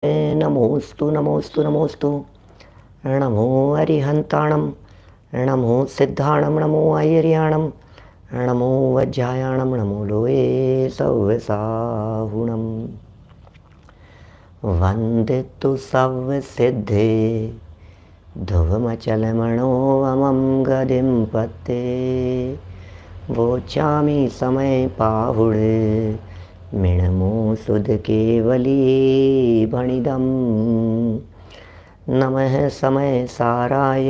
नमोस्तु नमोस्तु नमोस्तु। नमो अरिहंताणं, नमो सिद्धाणं, नमो आयर्याणं, नमो वज्रायाणं, नमो लोये सव्यसाहुणं। वन्दितु सव्यसिद्धे ध्रुवमचलमणोऽमं गदिं पत्ते। वोचामि समय पाहुडे मिणमो सुध केवली भणिदं। नमः समय साराय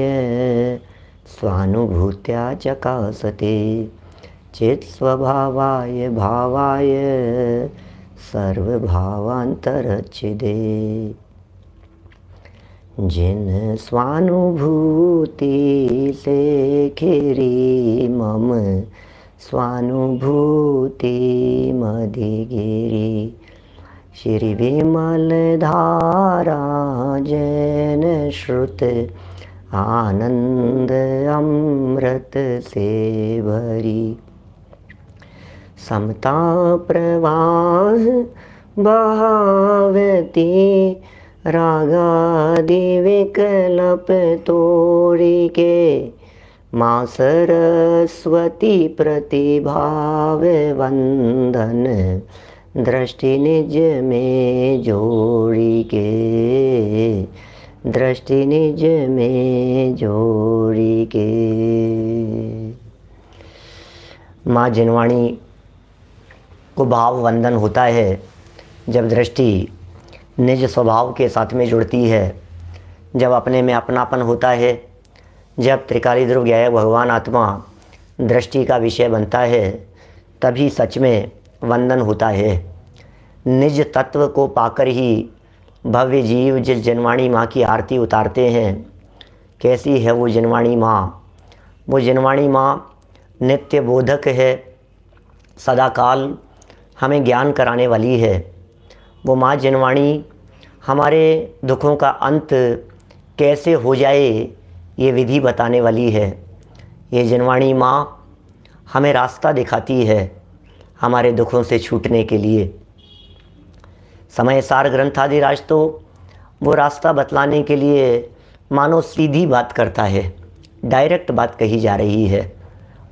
स्वानुभूत्या चकासते चित्स्वभावाय भावाय सर्वभावान्तरच्छिदे। जिन स्वानुभूति से खिरी मम स्वानुभूति मधिगिरी। श्री विमल धारा जैन श्रुत आनंद अमृत से भरी। समता प्रवाह बहावती रागादि विकल्प तोड़ी के। माँ सरस्वती प्रतिभाव वंदन दृष्टि निज में जोड़ी के। दृष्टि निज में जोड़ी के। माँ जिनवाणी को भाव वंदन होता है जब दृष्टि निज स्वभाव के साथ में जुड़ती है, जब अपने में अपनापन होता है, जब त्रिकाली ध्रुव ज्ञेय भगवान आत्मा दृष्टि का विषय बनता है, तभी सच में वंदन होता है। निज तत्व को पाकर ही भव्य जीव जिस जनवाणी माँ की आरती उतारते हैं। कैसी है वो जनवाणी माँ? वो जनवाणी माँ नित्य बोधक है, सदाकाल हमें ज्ञान कराने वाली है। वो माँ जनवाणी हमारे दुखों का अंत कैसे हो जाए ये विधि बताने वाली है। ये जनवाणी माँ हमें रास्ता दिखाती है हमारे दुखों से छूटने के लिए। समय सार ग्रंथादिराज तो वो रास्ता बतलाने के लिए मानो सीधी बात करता है, डायरेक्ट बात कही जा रही है,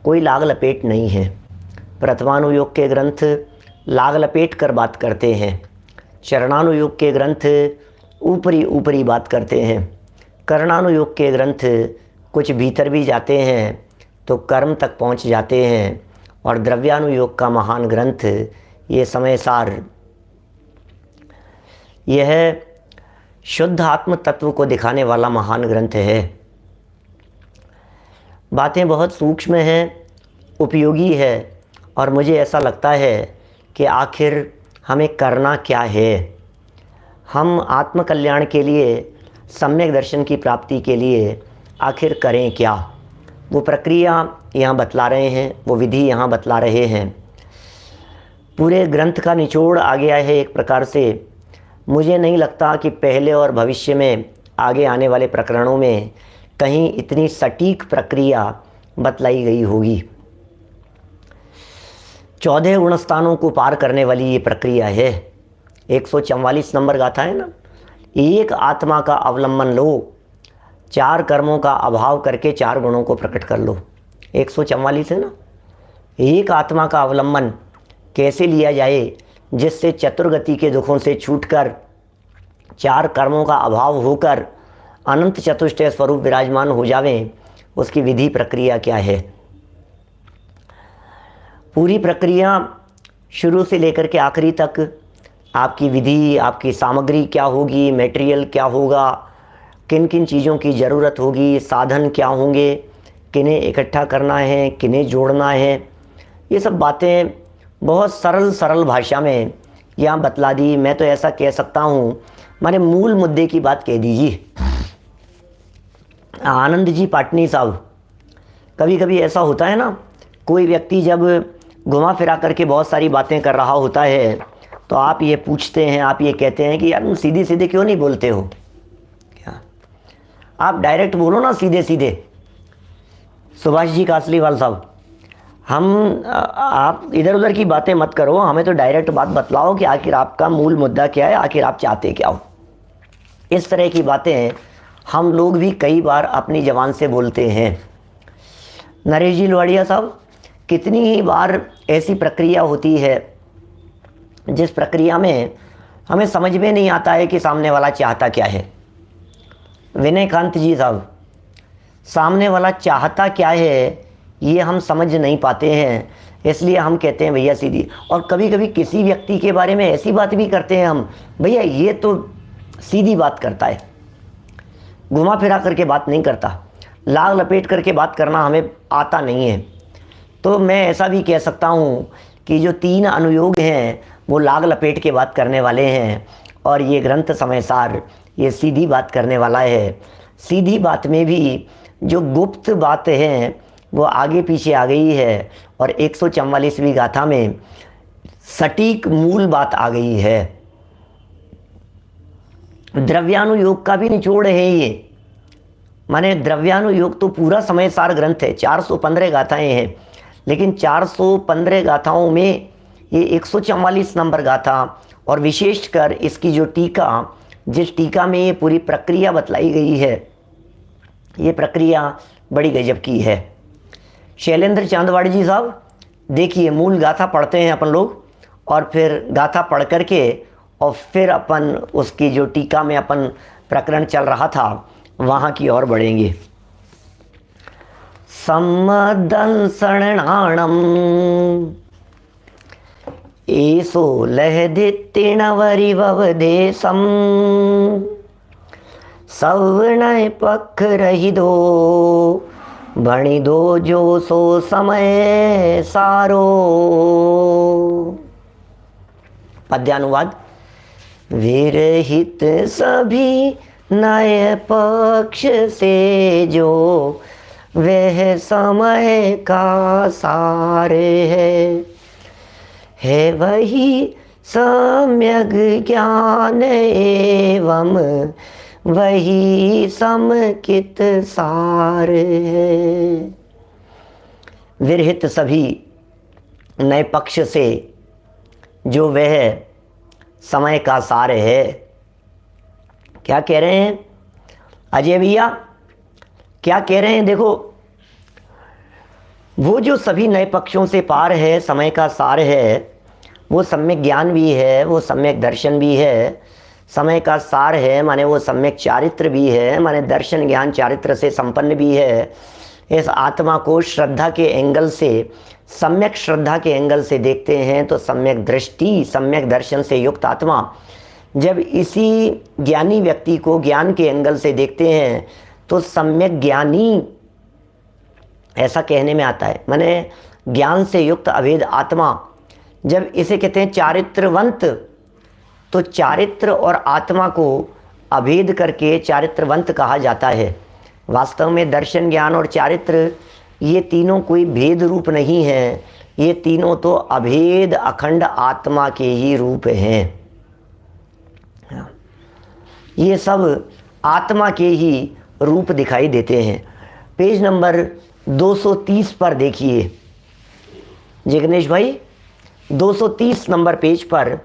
कोई लाग लपेट नहीं है। प्रथमानुयोग के ग्रंथ लाग लपेट कर बात करते हैं, चरणानुयोग के ग्रंथ ऊपरी ऊपरी बात करते हैं, कर्णानुयोग के ग्रंथ कुछ भीतर भी जाते हैं तो कर्म तक पहुंच जाते हैं, और द्रव्यानुयोग का महान ग्रंथ ये समय सार, यह शुद्ध आत्म तत्व को दिखाने वाला महान ग्रंथ है। बातें बहुत सूक्ष्म हैं, उपयोगी है, और मुझे ऐसा लगता है कि आखिर हमें करना क्या है। हम आत्मकल्याण के लिए, सम्यक दर्शन की प्राप्ति के लिए आखिर करें क्या? वो प्रक्रिया यहाँ बतला रहे हैं, वो विधि यहाँ बतला रहे हैं। पूरे ग्रंथ का निचोड़ आ गया है एक प्रकार से। मुझे नहीं लगता कि पहले और भविष्य में आगे आने वाले प्रकरणों में कहीं इतनी सटीक प्रक्रिया बतलाई गई होगी। 14 गुणस्थानों को पार करने वाली ये प्रक्रिया है। 144 नंबर गाथा है ना, एक आत्मा का अवलंबन लो, 4 कर्मों का अभाव करके 4 गुणों को प्रकट कर लो। 144 है ना। एक आत्मा का अवलंबन कैसे लिया जाए जिससे चतुर्गति के दुखों से छूटकर 4 कर्मों का अभाव होकर अनंत चतुष्टय स्वरूप विराजमान हो जावें, उसकी विधि प्रक्रिया क्या है? पूरी प्रक्रिया शुरू से लेकर के आखिरी तक आपकी विधि, आपकी सामग्री क्या होगी, मटेरियल क्या होगा, किन किन चीज़ों की ज़रूरत होगी, साधन क्या होंगे, किन्हें इकट्ठा करना है, किन्हें जोड़ना है, ये सब बातें बहुत सरल सरल भाषा में यहाँ बतला दी। मैं तो ऐसा कह सकता हूँ, माने मूल मुद्दे की बात कह दीजिए। आनंद जी पाटनी साहब, कभी कभी ऐसा होता है ना, कोई व्यक्ति जब घुमा फिरा करके बहुत सारी बातें कर रहा होता है तो आप ये पूछते हैं, आप ये कहते हैं कि यार तुम सीधे सीधे क्यों नहीं बोलते हो? क्या आप डायरेक्ट बोलो ना, सीधे सीधे। सुभाष जी कासलीवाल साहब, आप इधर उधर की बातें मत करो, हमें तो डायरेक्ट बात बतलाओ कि आखिर आपका मूल मुद्दा क्या है, आखिर आप चाहते क्या हो। इस तरह की बातें हम लोग भी कई बार अपनी ज़बान से बोलते हैं। नरेश जी लोहाड़िया साहब, कितनी ही बार ऐसी प्रक्रिया होती है जिस प्रक्रिया में हमें समझ में नहीं आता है कि सामने वाला चाहता क्या है। विनयकांत जी साहब, सामने वाला चाहता क्या है ये हम समझ नहीं पाते हैं, इसलिए हम कहते हैं भैया सीधी। और कभी कभी किसी व्यक्ति के बारे में ऐसी बात भी करते हैं हम, भैया ये तो सीधी बात करता है, घुमा फिरा करके बात नहीं करता, लाग लपेट करके बात करना हमें आता नहीं है। तो मैं ऐसा भी कह सकता हूँ कि जो 3 अनुयोग हैं वो लाग लपेट के बात करने वाले हैं, और ये ग्रंथ समयसार ये सीधी बात करने वाला है। सीधी बात में भी जो गुप्त बात है वो आगे पीछे आ गई है, और 144वीं गाथा में सटीक मूल बात आ गई है। द्रव्यानुयोग का भी निचोड़ है ये, माने द्रव्यानुयोग तो पूरा समयसार ग्रंथ है, 415 गाथाएं हैं, लेकिन 415 गाथाओं में ये 144 नंबर गाथा, और विशेषकर इसकी जो टीका, जिस टीका में ये पूरी प्रक्रिया बतलाई गई है, ये प्रक्रिया बड़ी गजब की है। शैलेंद्र चांदवाड़ी जी साहब, देखिए मूल गाथा पढ़ते हैं अपन लोग, और फिर गाथा पढ़ करके और फिर अपन उसकी जो टीका में अपन प्रकरण चल रहा था वहाँ की ओर बढ़ेंगे। सम्मदंसणाणम एसो लहदित्तिणवरिववदेशम सवनय पख रही दो बणी दो जो सो समय सारो। पद्यानुवाद। विरहित सभी नए पक्ष से जो वह समय का सार है वही सम्यक ज्ञान एवं वही समकित सार है। विरहित सभी नए पक्ष से जो वह समय का सार है। क्या कह रहे हैं अजय भैया, क्या कह रहे हैं? देखो, वो जो सभी नए पक्षों से पार है, समय का सार है, वो सम्यक ज्ञान भी है, वो सम्यक दर्शन भी है। समय का सार है माने वो सम्यक चारित्र भी है, माने दर्शन ज्ञान चारित्र से संपन्न भी है। इस आत्मा को श्रद्धा के एंगल से, सम्यक श्रद्धा के एंगल से देखते हैं तो सम्यक दृष्टि, सम्यक दर्शन से युक्त आत्मा जब इसी ज्ञानी व्यक्ति को ज्ञान के एंगल से देखते हैं तो सम्यक ज्ञानी ऐसा कहने में आता है। माने ज्ञान से युक्त अभेद आत्मा, जब इसे कहते हैं चारित्रवंत, तो चारित्र और आत्मा को अभेद करके चारित्रवंत कहा जाता है। वास्तव में दर्शन ज्ञान और चारित्र ये तीनों कोई भेद रूप नहीं है, ये तीनों तो अभेद अखंड आत्मा के ही रूप हैं। ये सब आत्मा के ही रूप दिखाई देते हैं। पेज नंबर 230 पर देखिए जिग्नेश भाई, 230 नंबर पेज पर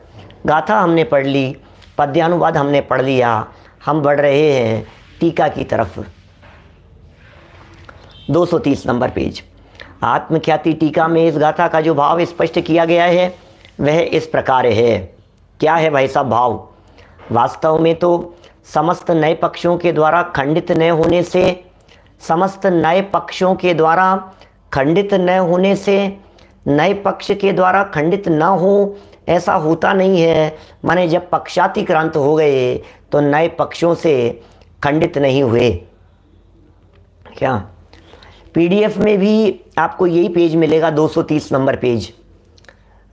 गाथा हमने पढ़ ली, पद्यानुवाद हमने पढ़ लिया, हम बढ़ रहे हैं टीका की तरफ। 230 नंबर पेज। आत्मख्याति टीका में इस गाथा का जो भाव स्पष्ट किया गया है वह इस प्रकार है। क्या है भाई साहब भाव? वास्तव में तो समस्त नए पक्षों के द्वारा खंडित न होने से, समस्त नए पक्षों के द्वारा खंडित न होने से, नए पक्ष के द्वारा खंडित न हो ऐसा होता नहीं है। माने जब पक्षातिक्रांत हो गए तो नए पक्षों से खंडित नहीं हुए। क्या पीडीएफ में भी आपको यही पेज मिलेगा, 230 नंबर पेज।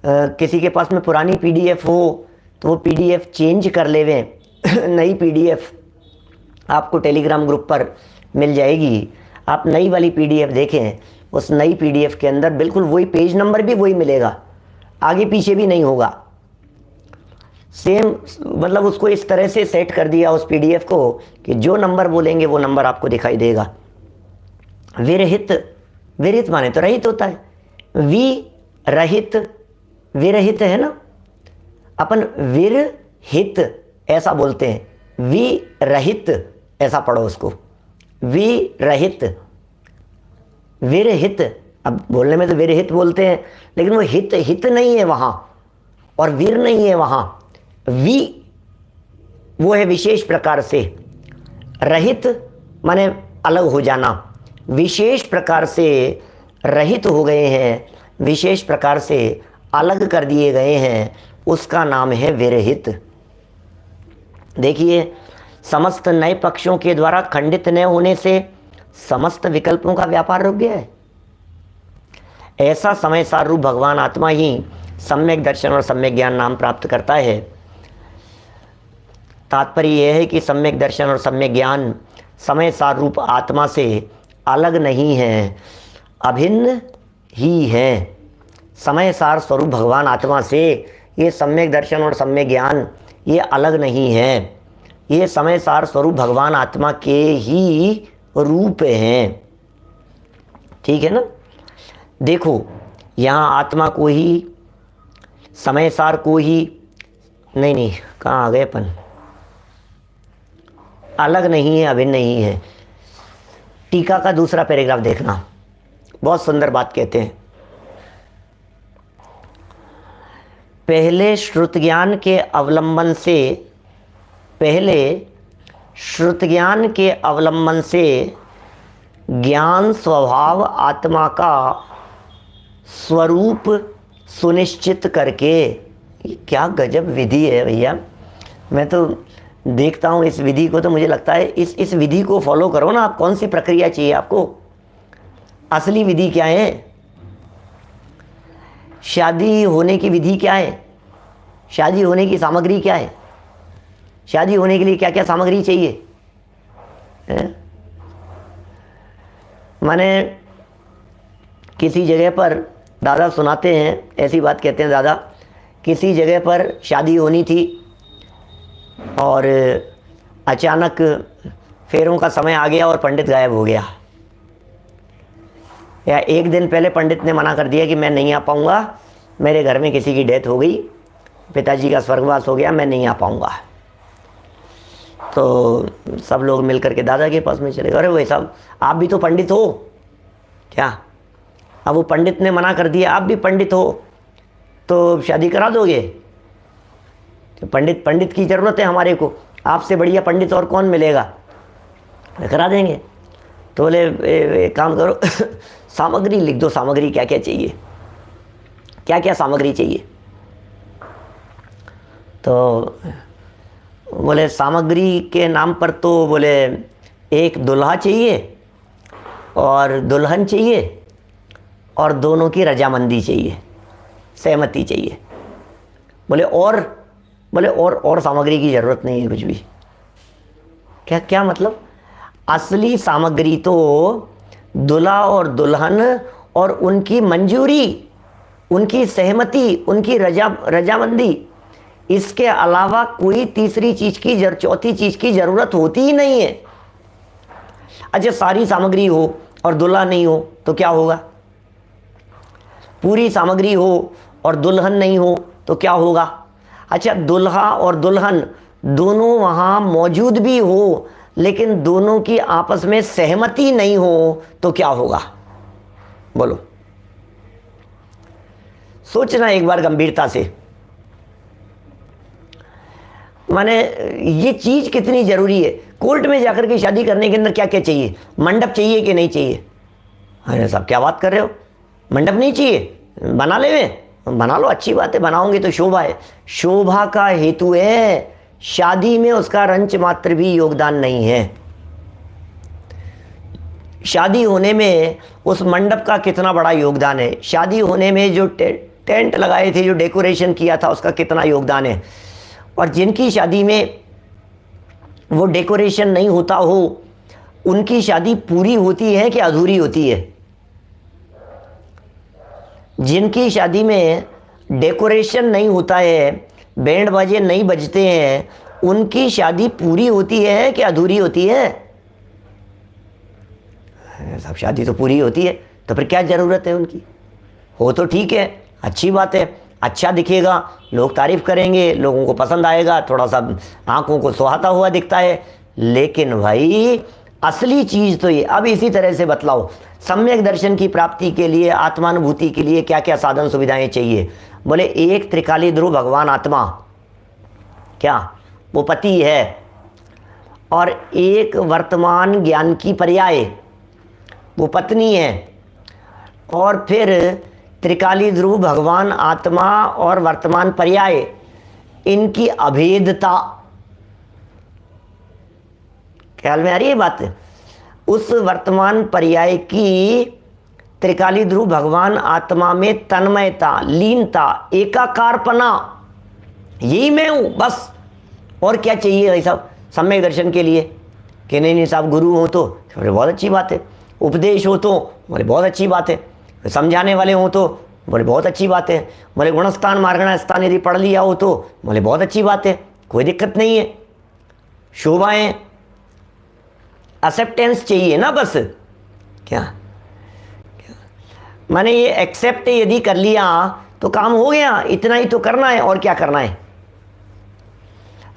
किसी के पास में पुरानी पीडीएफ हो तो वो पीडीएफ चेंज कर लेवें, नई पीडीएफ आपको टेलीग्राम ग्रुप पर मिल जाएगी। आप नई वाली पीडीएफ देखें, उस नई पीडीएफ के अंदर बिल्कुल वही पेज नंबर भी वही मिलेगा, आगे पीछे भी नहीं होगा। सेम, मतलब उसको इस तरह से सेट कर दिया उस पीडीएफ को कि जो नंबर बोलेंगे वो नंबर आपको दिखाई देगा। विरहित, विरहित माने तो रहित होता है, विरहित, विरहित है ना, अपन विरहित ऐसा बोलते हैं, विरहित, ऐसा पढ़ो उसको, विरहित, विरहित। अब बोलने में तो विरहित बोलते हैं, लेकिन वो हित, हित नहीं है वहां, और वीर नहीं है वहां। वो है विशेष प्रकार से, रहित माने अलग हो जाना, विशेष प्रकार से रहित हो गए हैं, विशेष प्रकार से अलग कर दिए गए हैं, उसका नाम है विरहित। देखिए, समस्त नए पक्षों के द्वारा खंडित न होने से समस्त विकल्पों का व्यापार रुक गया है। ऐसा समय सार रूप भगवान आत्मा ही सम्यक दर्शन और सम्यक ज्ञान नाम प्राप्त करता है। तात्पर्य यह है कि सम्यक दर्शन और सम्यक ज्ञान समय सार रूप आत्मा से अलग नहीं है, अभिन्न ही है। समय सार स्वरूप भगवान आत्मा से ये सम्यक दर्शन और सम्यक ज्ञान ये अलग नहीं है, ये समय सार स्वरूप भगवान आत्मा के ही रूप हैं। ठीक है ना। देखो, यहाँ आत्मा को ही, समय सार को ही, नहीं, कहाँ आ गए अपन, अलग नहीं है, अभिन्न नहीं है। टीका का दूसरा पैराग्राफ देखना, बहुत सुंदर बात कहते हैं। पहले श्रुत ज्ञान के अवलंबन से, पहले श्रुत ज्ञान के अवलंबन से ज्ञान स्वभाव आत्मा का स्वरूप सुनिश्चित करके, ये क्या गजब विधि है भैया। मैं तो देखता हूँ इस विधि को, तो मुझे लगता है इस विधि को फॉलो करो ना आप। कौन सी प्रक्रिया चाहिए आपको? असली विधि क्या है? शादी होने की विधि क्या है? शादी होने की सामग्री क्या है? शादी होने के लिए क्या क्या सामग्री चाहिए? माने किसी जगह पर दादा सुनाते हैं, ऐसी बात कहते हैं दादा, किसी जगह पर शादी होनी थी और अचानक फेरों का समय आ गया और पंडित गायब हो गया, या एक दिन पहले पंडित ने मना कर दिया कि मैं नहीं आ पाऊँगा, मेरे घर में किसी की डेथ हो गई, पिताजी का स्वर्गवास हो गया, मैं नहीं आ पाऊँगा। तो सब लोग मिल करके दादा के पास में चले गए। अरे भाई साहब, आप भी तो पंडित हो क्या? अब वो पंडित ने मना कर दिया, आप भी पंडित हो, तो शादी करा दोगे? तो पंडित की ज़रूरत है हमारे को, आपसे बढ़िया पंडित और कौन मिलेगा, करा देंगे। तो बोले एक काम करो सामग्री लिख दो, सामग्री क्या क्या चाहिए, क्या क्या सामग्री चाहिए। तो बोले सामग्री के नाम पर तो बोले एक दुल्हा चाहिए और दुल्हन चाहिए और दोनों की रजामंदी चाहिए, सहमति चाहिए। बोले और सामग्री की ज़रूरत नहीं है कुछ भी। क्या मतलब? असली सामग्री तो दुल्हा और दुल्हन और उनकी मंजूरी, उनकी सहमति, उनकी रजामंदी, इसके अलावा कोई तीसरी चीज़ की चौथी चीज़ की ज़रूरत होती ही नहीं है। अच्छा, सारी सामग्री हो और दुल्हा नहीं हो तो क्या होगा? पूरी सामग्री हो और दुल्हन नहीं हो तो क्या होगा? अच्छा, दुल्हा और दुल्हन दोनों वहाँ मौजूद भी हो लेकिन दोनों की आपस में सहमति नहीं हो तो क्या होगा? बोलो, सोचना एक बार गंभीरता से। माने ये चीज़ कितनी ज़रूरी है। कोर्ट में जाकर के शादी करने के अंदर क्या क्या चाहिए? मंडप चाहिए कि नहीं चाहिए? अरे साहब, क्या बात कर रहे हो? मंडप नहीं चाहिए? बना ले, बना लो, अच्छी बात है, बनाओगे तो शोभा है। शोभा का हेतु है, शादी में उसका रंच मात्र भी योगदान नहीं है। शादी होने में उस मंडप का कितना बड़ा योगदान है, शादी होने में जो टेंट लगाए थे, जो डेकोरेशन किया था, उसका कितना योगदान है। और जिनकी शादी में वो डेकोरेशन नहीं होता हो, उनकी शादी पूरी होती है कि अधूरी होती है? जिनकी शादी में डेकोरेशन नहीं होता है, बैंड बाजे नहीं बजते हैं, उनकी शादी पूरी होती है कि अधूरी होती है? सब शादी तो पूरी होती है, तो फिर क्या ज़रूरत है उनकी? हो तो ठीक है, अच्छी बात है, अच्छा दिखेगा, लोग तारीफ करेंगे, लोगों को पसंद आएगा, थोड़ा सा आंखों को सुहाता हुआ दिखता है। लेकिन भाई असली चीज़ तो ये, अब इसी तरह से बतलाओ सम्यक दर्शन की प्राप्ति के लिए, आत्मानुभूति के लिए क्या क्या साधन सुविधाएं चाहिए। बोले एक त्रिकाली ध्रुव भगवान आत्मा, क्या वो पति है, और एक वर्तमान ज्ञान की पर्याय वो पत्नी है, और फिर त्रिकाली ध्रुव भगवान आत्मा और वर्तमान पर्याय इनकी अभेदता। ख्याल में आ रही है बात? उस वर्तमान पर्याय की त्रिकाली ध्रुव भगवान आत्मा में तन्मयता, लीनता, एकाकारपना, यही मैं हूं बस। और क्या चाहिए भाई साहब सम्यक दर्शन के लिए? कि नहीं साहब गुरु हो तो बोले बहुत अच्छी बात है, उपदेश हो तो बोले बहुत अच्छी बात है, समझाने वाले हो तो बोले बहुत अच्छी बात है, बोले गुणस्थान मार्गण स्थान यदि पढ़ लिया हो तो बोले बहुत अच्छी बात है, कोई दिक्कत नहीं है। शोभाएं, एक्सेप्टेंस चाहिए ना बस। क्या मैंने ये एक्सेप्ट यदि कर लिया तो काम हो गया, इतना ही तो करना है, और क्या करना है।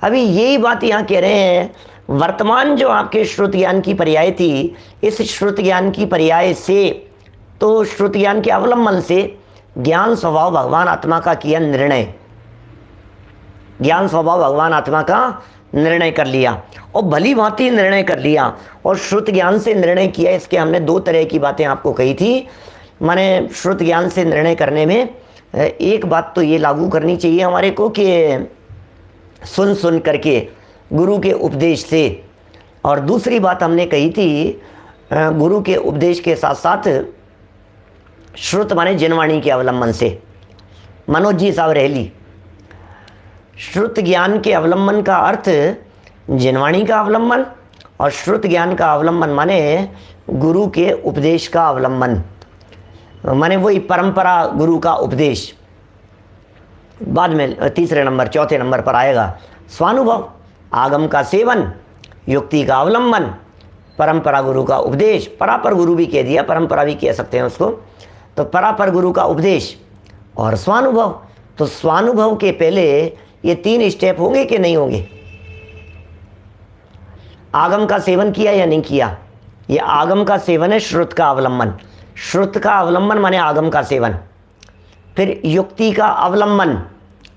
अभी यही बात यहाँ कह रहे हैं, वर्तमान जो आपके श्रुत ज्ञान की पर्याय थी, इस श्रुत ज्ञान की पर्याय से, तो श्रुत ज्ञान के अवलंबन से ज्ञान स्वभाव भगवान आत्मा का किया निर्णय, ज्ञान स्वभाव भगवान आत्मा का निर्णय कर लिया, और भली भांति निर्णय कर लिया, और श्रुत ज्ञान से निर्णय किया। इसके हमने दो तरह की बातें आपको कही थी। माने श्रुत ज्ञान से निर्णय करने में एक बात तो ये लागू करनी चाहिए हमारे को कि सुन सुन करके गुरु के उपदेश से, और दूसरी बात हमने कही थी गुरु के उपदेश के साथ साथ श्रुत माने जिनवाणी के अवलंबन से। मनोज जी साहब रहली, श्रुत ज्ञान के अवलंबन का अर्थ जिनवाणी का अवलंबन, और श्रुत ज्ञान का अवलंबन माने गुरु के उपदेश का अवलंबन, माने वही परंपरा गुरु का उपदेश। बाद में तीसरे नंबर चौथे नंबर पर आएगा स्वानुभव, आगम का सेवन, युक्ति का अवलंबन, परंपरा गुरु का उपदेश, परापर गुरु भी कह दिया, परंपरा भी कह सकते हैं उसको, तो परापर गुरु का उपदेश और स्वानुभव। तो स्वानुभव के पहले ये तीन स्टेप होंगे कि नहीं होंगे? आगम का सेवन किया या नहीं किया, ये आगम का सेवन है, श्रुत का अवलंबन, श्रुत का अवलंबन माने आगम का सेवन। फिर युक्ति का अवलंबन,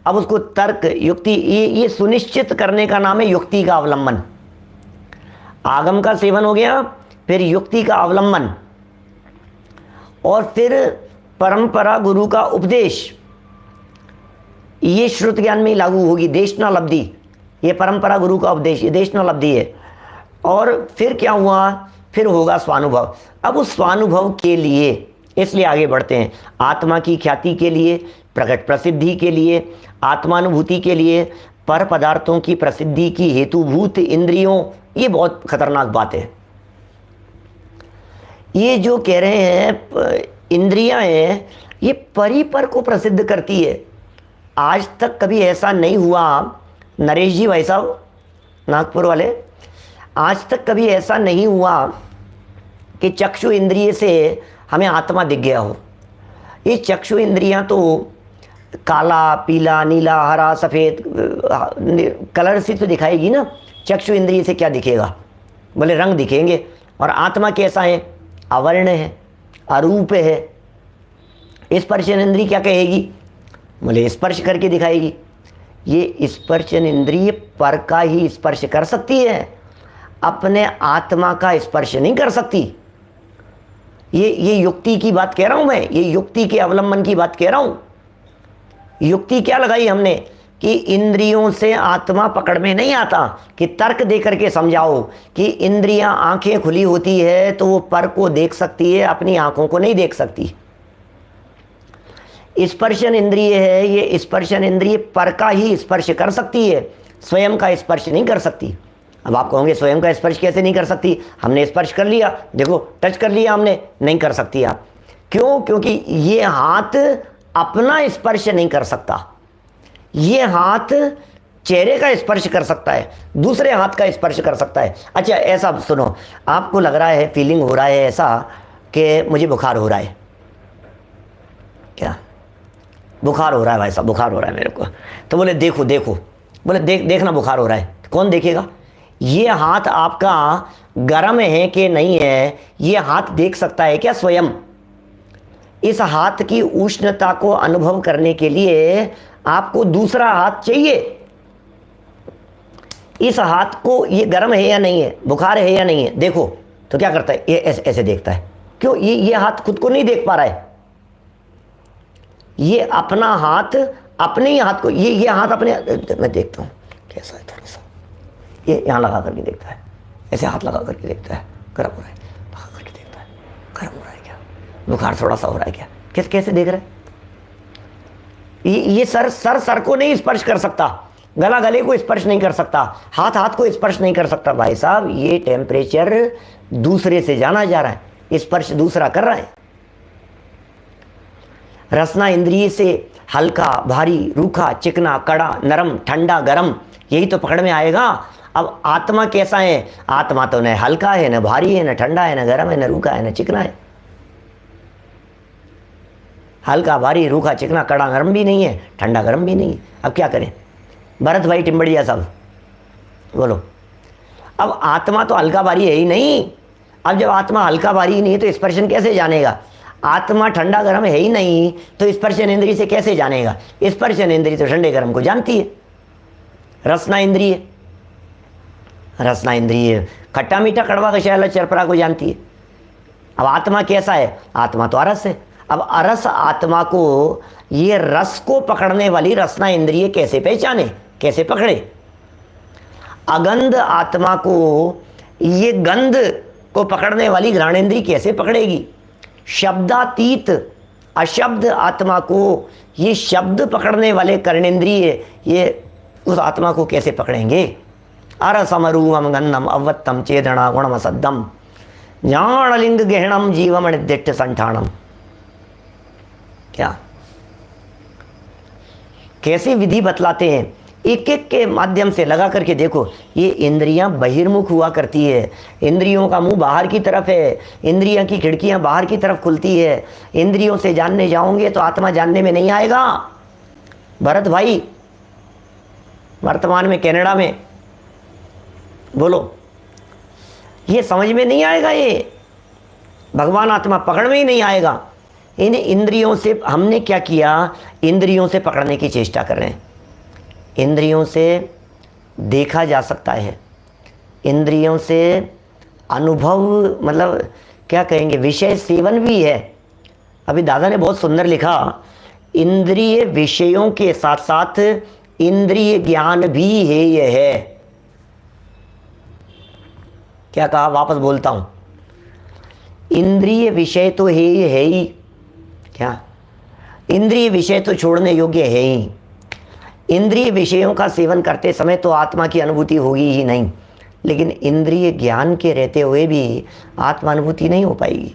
अब उसको तर्क युक्ति, ये सुनिश्चित करने का नाम है युक्ति का अवलंबन। आगम का सेवन हो गया, फिर युक्ति का अवलंबन, और फिर परंपरा गुरु का उपदेश। ये श्रुत ज्ञान में ही लागू होगी। देशनालब्धि, ये परंपरा गुरु का उपदेश, ये देशनालब्धि है। और फिर क्या हुआ, फिर होगा स्वानुभव। अब उस स्वानुभव के लिए इसलिए आगे बढ़ते हैं, आत्मा की ख्याति के लिए, प्रकट प्रसिद्धि के लिए, आत्मानुभूति के लिए, पर पदार्थों की प्रसिद्धि की हेतुभूत इंद्रियों, ये बहुत खतरनाक बात है। ये जो कह रहे हैं इंद्रियां हैं, ये परिपर को प्रसिद्ध करती है। आज तक कभी ऐसा नहीं हुआ, नरेश जी भाई साहब नागपुर वाले, आज तक कभी ऐसा नहीं हुआ कि चक्षु इंद्रिय से हमें आत्मा दिख गया हो। ये चक्षु इंद्रियां तो काला, पीला, नीला, हरा, सफ़ेद कलर से तो दिखाएगी ना, चक्षु इंद्रिय से क्या दिखेगा? बोले रंग दिखेंगे। और आत्मा कैसा है? अवर्ण है, अरूप है। स्पर्शन इंद्रिय क्या कहेगी? बोले स्पर्श करके दिखाएगी। ये स्पर्शन इंद्रिय पर का ही स्पर्श कर सकती है, अपने आत्मा का स्पर्श नहीं कर सकती। ये युक्ति की बात कह रहा हूं मैं, ये युक्ति के अवलंबन की बात कह रहा हूं। युक्ति क्या लगाई हमने कि इंद्रियों से आत्मा पकड़ में नहीं आता, कि तर्क दे करके समझाओ कि इंद्रियां, आंखें खुली होती है तो वो पर को देख सकती है, अपनी आंखों को नहीं देख सकती। स्पर्शन इंद्रिय है, ये स्पर्शन इंद्रिय पर का ही स्पर्श कर सकती है, स्वयं का स्पर्श नहीं कर सकती। अब आप कहोगे स्वयं का स्पर्श कैसे नहीं कर सकती? हमने स्पर्श कर लिया, देखो टच कर लिया हमने, नहीं कर सकती आप। क्यों? क्योंकि ये हाथ अपना स्पर्श नहीं कर सकता, ये हाथ चेहरे का स्पर्श कर सकता है, दूसरे हाथ का स्पर्श कर सकता है। अच्छा ऐसा सुनो, आपको लग रहा है, फीलिंग हो रहा है ऐसा कि मुझे बुखार हो रहा है, क्या बुखार हो रहा है भाई साहब, बुखार हो रहा है मेरे को। तो बोले देखो देखो, बोले देखना बुखार हो रहा है। कौन देखेगा? ये हाथ आपका गर्म है कि नहीं है, ये हाथ देख सकता है क्या स्वयं? इस हाथ की उष्णता को अनुभव करने के लिए आपको दूसरा हाथ चाहिए। इस हाथ को ये गर्म है या नहीं है, बुखार है या नहीं है, देखो। तो क्या करता है? ये ऐसे देखता है। क्यों? ये हाथ खुद को नहीं देख पा रहा है। ये अपना हाथ, अपने ही हाथ को, ये हाथ अपने, मैं देखता हूँ कैसा है थोड़ा सा, ये यहाँ लगा करके देखता है, ऐसे हाथ लगा करके देखता है, गर्म हो रहा है, लगा करके देखता है, गर्म हो रहा है क्या, बुखार थोड़ा सा हो रहा है क्या, कैसे देख रहा है? ये सर को नहीं स्पर्श कर सकता, गला गले को स्पर्श नहीं कर सकता, हाथ को स्पर्श नहीं कर सकता। भाई साहब, ये टेम्परेचर दूसरे से जाना जा रहा है, स्पर्श दूसरा कर रहा है। रसना इंद्रिय से हल्का, भारी, रूखा, चिकना, कड़ा, नरम, ठंडा, गरम, यही तो पकड़ में आएगा। अब आत्मा कैसा है? आत्मा तो न हल्का है, न भारी है, न ठंडा है, न गरम है, न रूखा है, न चिकना है। हल्का, भारी, रूखा, चिकना, कड़ा, नरम भी नहीं है, ठंडा, गरम भी नहीं है। अब क्या करें भरत भाई टिम्बड़िया साहब, बोलो। अब आत्मा तो हल्का भारी है ही नहीं। अब जब आत्मा हल्का भारी ही नहीं है तो स्पर्शन कैसे जानेगा? आत्मा ठंडा गर्म है ही नहीं तो स्पर्शन इंद्रिय से कैसे जानेगा? स्पर्शन इंद्रिय तो ठंडे गर्म को जानती है। रसना इंद्रिय, रसना इंद्रिय खट्टा मीठा कड़वा कषाय चरपरा को जानती है। अब आत्मा कैसा है? आत्मा तो अरस है। अब अरस आत्मा को, ये रस को पकड़ने वाली रसना इंद्रिय कैसे पहचाने, कैसे पकड़े? अगंध आत्मा को, ये गंध को पकड़ने वाली घ्राणेंद्रिय कैसे पकड़ेगी? शब्दातीत अशब्द आत्मा को, ये शब्द पकड़ने वाले कर्णेंद्रिय, ये उस आत्मा को कैसे पकड़ेंगे? अरसमरूपम गन्धम अवत्तम चेदना गुणम सद्दम जाणलिंग गहणम जीवम निर्दिष्ट संठाणम। क्या कैसी विधि बतलाते हैं? एक एक के माध्यम से लगा करके देखो। ये इंद्रियां बहिर्मुख हुआ करती है, इंद्रियों का मुंह बाहर की तरफ है, इंद्रियों की खिड़कियां बाहर की तरफ खुलती है। इंद्रियों से जानने जाओगे तो आत्मा जानने में नहीं आएगा। भरत भाई वर्तमान में कनाडा में, बोलो, ये समझ में नहीं आएगा, ये भगवान आत्मा पकड़ में ही नहीं आएगा। इन इंद्रियों से हमने क्या किया? इंद्रियों से पकड़ने की चेष्टा कर रहे हैं। इंद्रियों से देखा जा सकता है, इंद्रियों से अनुभव, मतलब क्या कहेंगे, विषय सेवन भी है। अभी दादा ने बहुत सुंदर लिखा, इंद्रिय विषयों के साथ साथ इंद्रिय ज्ञान भी है। ये है, क्या कहा? वापस बोलता हूं, इंद्रिय विषय तो है ही, क्या इंद्रिय विषय तो छोड़ने योग्य है ही। इंद्रिय विषयों का सेवन करते समय तो आत्मा की अनुभूति होगी ही नहीं, लेकिन इंद्रिय ज्ञान के रहते हुए भी आत्मा अनुभूति नहीं हो पाएगी।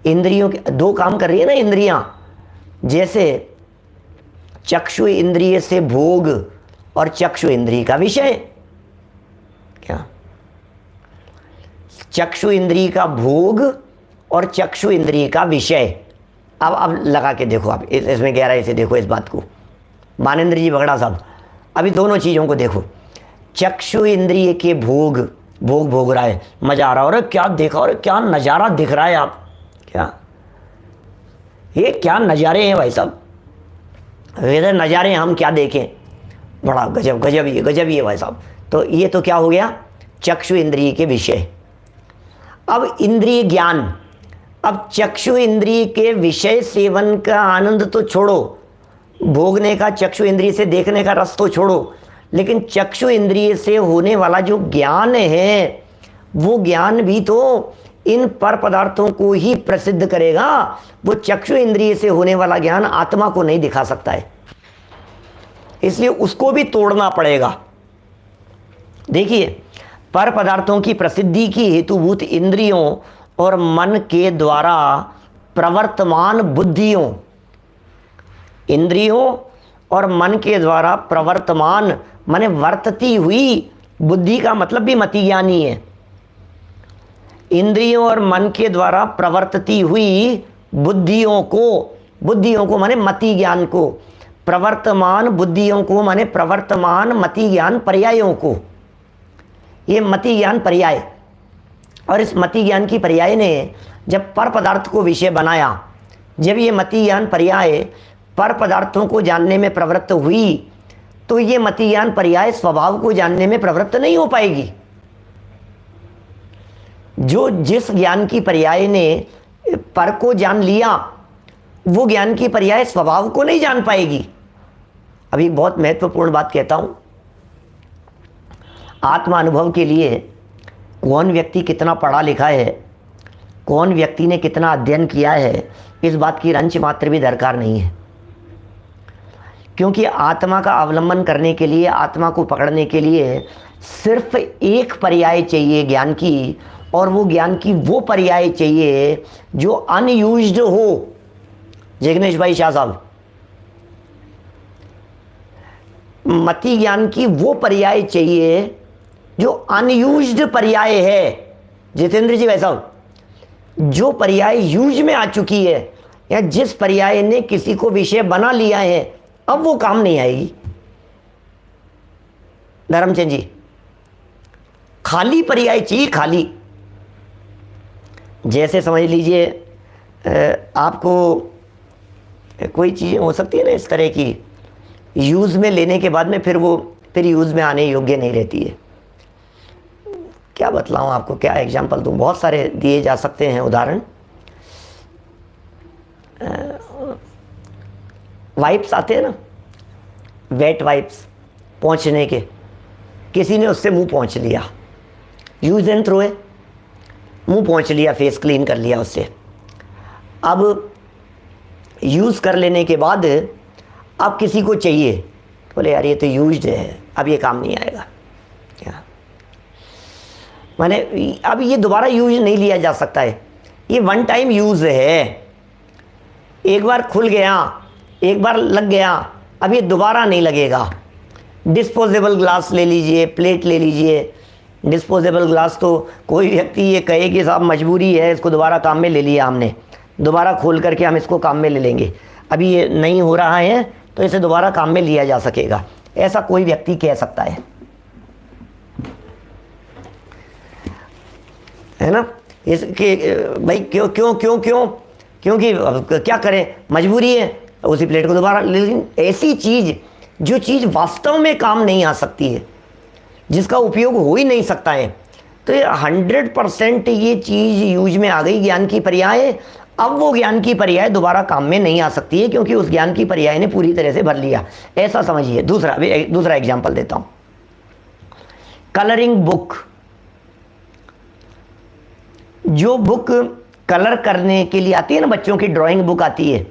इंद्रियों के दो काम कर रही है ना इंद्रियां, जैसे चक्षु इंद्रिय से भोग और चक्षु इंद्रिय का विषय, क्या चक्षु इंद्रिय का भोग और चक्षु इंद्रिय का विषय। अब लगा के देखो, आप इसमें गहराई से देखो इस बात को। मानेंद्र जी बगड़ा साहब, अभी दोनों चीज़ों को देखो। चक्षु इंद्रिय के भोग रहा है, मजा आ रहा है, और क्या देखा, और क्या नज़ारा दिख रहा है। आप क्या, ये क्या नज़ारे हैं भाई साहब, वैसे नज़ारे हम क्या देखें, बड़ा गजब ये भाई साहब। तो ये तो क्या हो गया? चक्षु इंद्रिय के विषय। अब इंद्रिय ज्ञान, अब चक्षु इंद्रिय के विषय सेवन का आनंद तो छोड़ो, भोगने का, चक्षु इंद्रिय से देखने का रस तो छोड़ो, लेकिन चक्षु इंद्रिय से होने वाला जो ज्ञान है, वो ज्ञान भी तो इन पर पदार्थों को ही प्रसिद्ध करेगा। वो चक्षु इंद्रिय से होने वाला ज्ञान आत्मा को नहीं दिखा सकता है, इसलिए उसको भी तोड़ना पड़ेगा। देखिए, पर पदार्थों की प्रसिद्धि की हेतुभूत इंद्रियों और मन के द्वारा प्रवर्तमान बुद्धियों, इंद्रियों और मन के द्वारा प्रवर्तमान माने वर्तती हुई, बुद्धि का मतलब भी मति ज्ञानी है। इंद्रियों और मन के द्वारा प्रवर्तती हुई बुद्धियों को बुद्धियों को माने मति ज्ञान को, प्रवर्तमान बुद्धियों को माने प्रवर्तमान मति ज्ञान पर्यायों को। ये मति ज्ञान पर्याय, और इस मति ज्ञान की पर्याय ने जब पर पदार्थ को विषय बनाया, जब ये मति ज्ञान पर्याय पर पदार्थों को जानने में प्रवृत्त हुई, तो ये मति ज्ञान पर्याय स्वभाव को जानने में प्रवृत्त नहीं हो पाएगी। जो जिस ज्ञान की पर्याय ने पर को जान लिया, वो ज्ञान की पर्याय स्वभाव को नहीं जान पाएगी। अभी बहुत महत्वपूर्ण बात कहता हूं, आत्मा अनुभव के लिए कौन व्यक्ति कितना पढ़ा लिखा है, कौन व्यक्ति ने कितना अध्ययन किया है, इस बात की रंच मात्र भी दरकार नहीं है। क्योंकि आत्मा का अवलंबन करने के लिए, आत्मा को पकड़ने के लिए सिर्फ एक पर्याय चाहिए ज्ञान की, और वो ज्ञान की वो पर्याय चाहिए जो अनयूज्ड हो। जिग्नेश भाई शाह साहब, मति ज्ञान की वो पर्याय चाहिए जो अनयूज्ड पर्याय है। जितेंद्र जी भाई साहब, जो पर्याय यूज में आ चुकी है, या जिस पर्याय ने किसी को विषय बना लिया है, अब वो काम नहीं आएगी। धर्मचंद जी, खाली पर्याय चाहिए, खाली। जैसे समझ लीजिए आपको कोई चीज़ हो सकती है ना इस तरह की, यूज़ में लेने के बाद में फिर यूज़ में आने योग्य नहीं रहती है। क्या बतलाऊं आपको, क्या एग्जाम्पल दूं, बहुत सारे दिए जा सकते हैं उदाहरण। वाइप्स आते हैं ना, वेट वाइप्स पोंछने के, किसी ने उससे मुंह पोंछ लिया, यूज एंड थ्रो है, मुंह पोंछ लिया, फेस क्लीन कर लिया उससे। अब यूज़ कर लेने के बाद अब किसी को चाहिए, बोले यार ये तो यूज्ड है, अब ये काम नहीं आएगा। क्या माने, अब ये दोबारा यूज नहीं लिया जा सकता है, ये वन टाइम यूज़ है, एक बार खुल गया, एक बार लग गया, अब ये दोबारा नहीं लगेगा। डिस्पोजेबल ग्लास ले लीजिए, प्लेट ले लीजिए। डिस्पोजेबल ग्लास तो कोई व्यक्ति ये कहे कि साहब मजबूरी है, इसको दोबारा काम में ले लिया हमने, दोबारा खोल करके हम इसको काम में ले लेंगे, अभी ये नहीं हो रहा है तो इसे दोबारा काम में लिया जा सकेगा, ऐसा कोई व्यक्ति कह सकता है ना। इसके भाई क्यों क्यों क्यों क्यों क्योंकि क्या करें, मजबूरी है, उसी प्लेट को दोबारा। लेकिन ऐसी चीज़, जो चीज़ वास्तव में काम नहीं आ सकती है, जिसका उपयोग हो ही नहीं सकता है, तो ये 100% ये चीज़ यूज में आ गई, ज्ञान की पर्याय। अब वो ज्ञान की पर्याय दोबारा काम में नहीं आ सकती है, क्योंकि उस ज्ञान की पर्याय ने पूरी तरह से भर लिया, ऐसा समझिए। दूसरा एग्जाम्पल देता हूँ, कलरिंग बुक। जो बुक कलर करने के लिए आती है ना, बच्चों की ड्राइंग बुक आती है।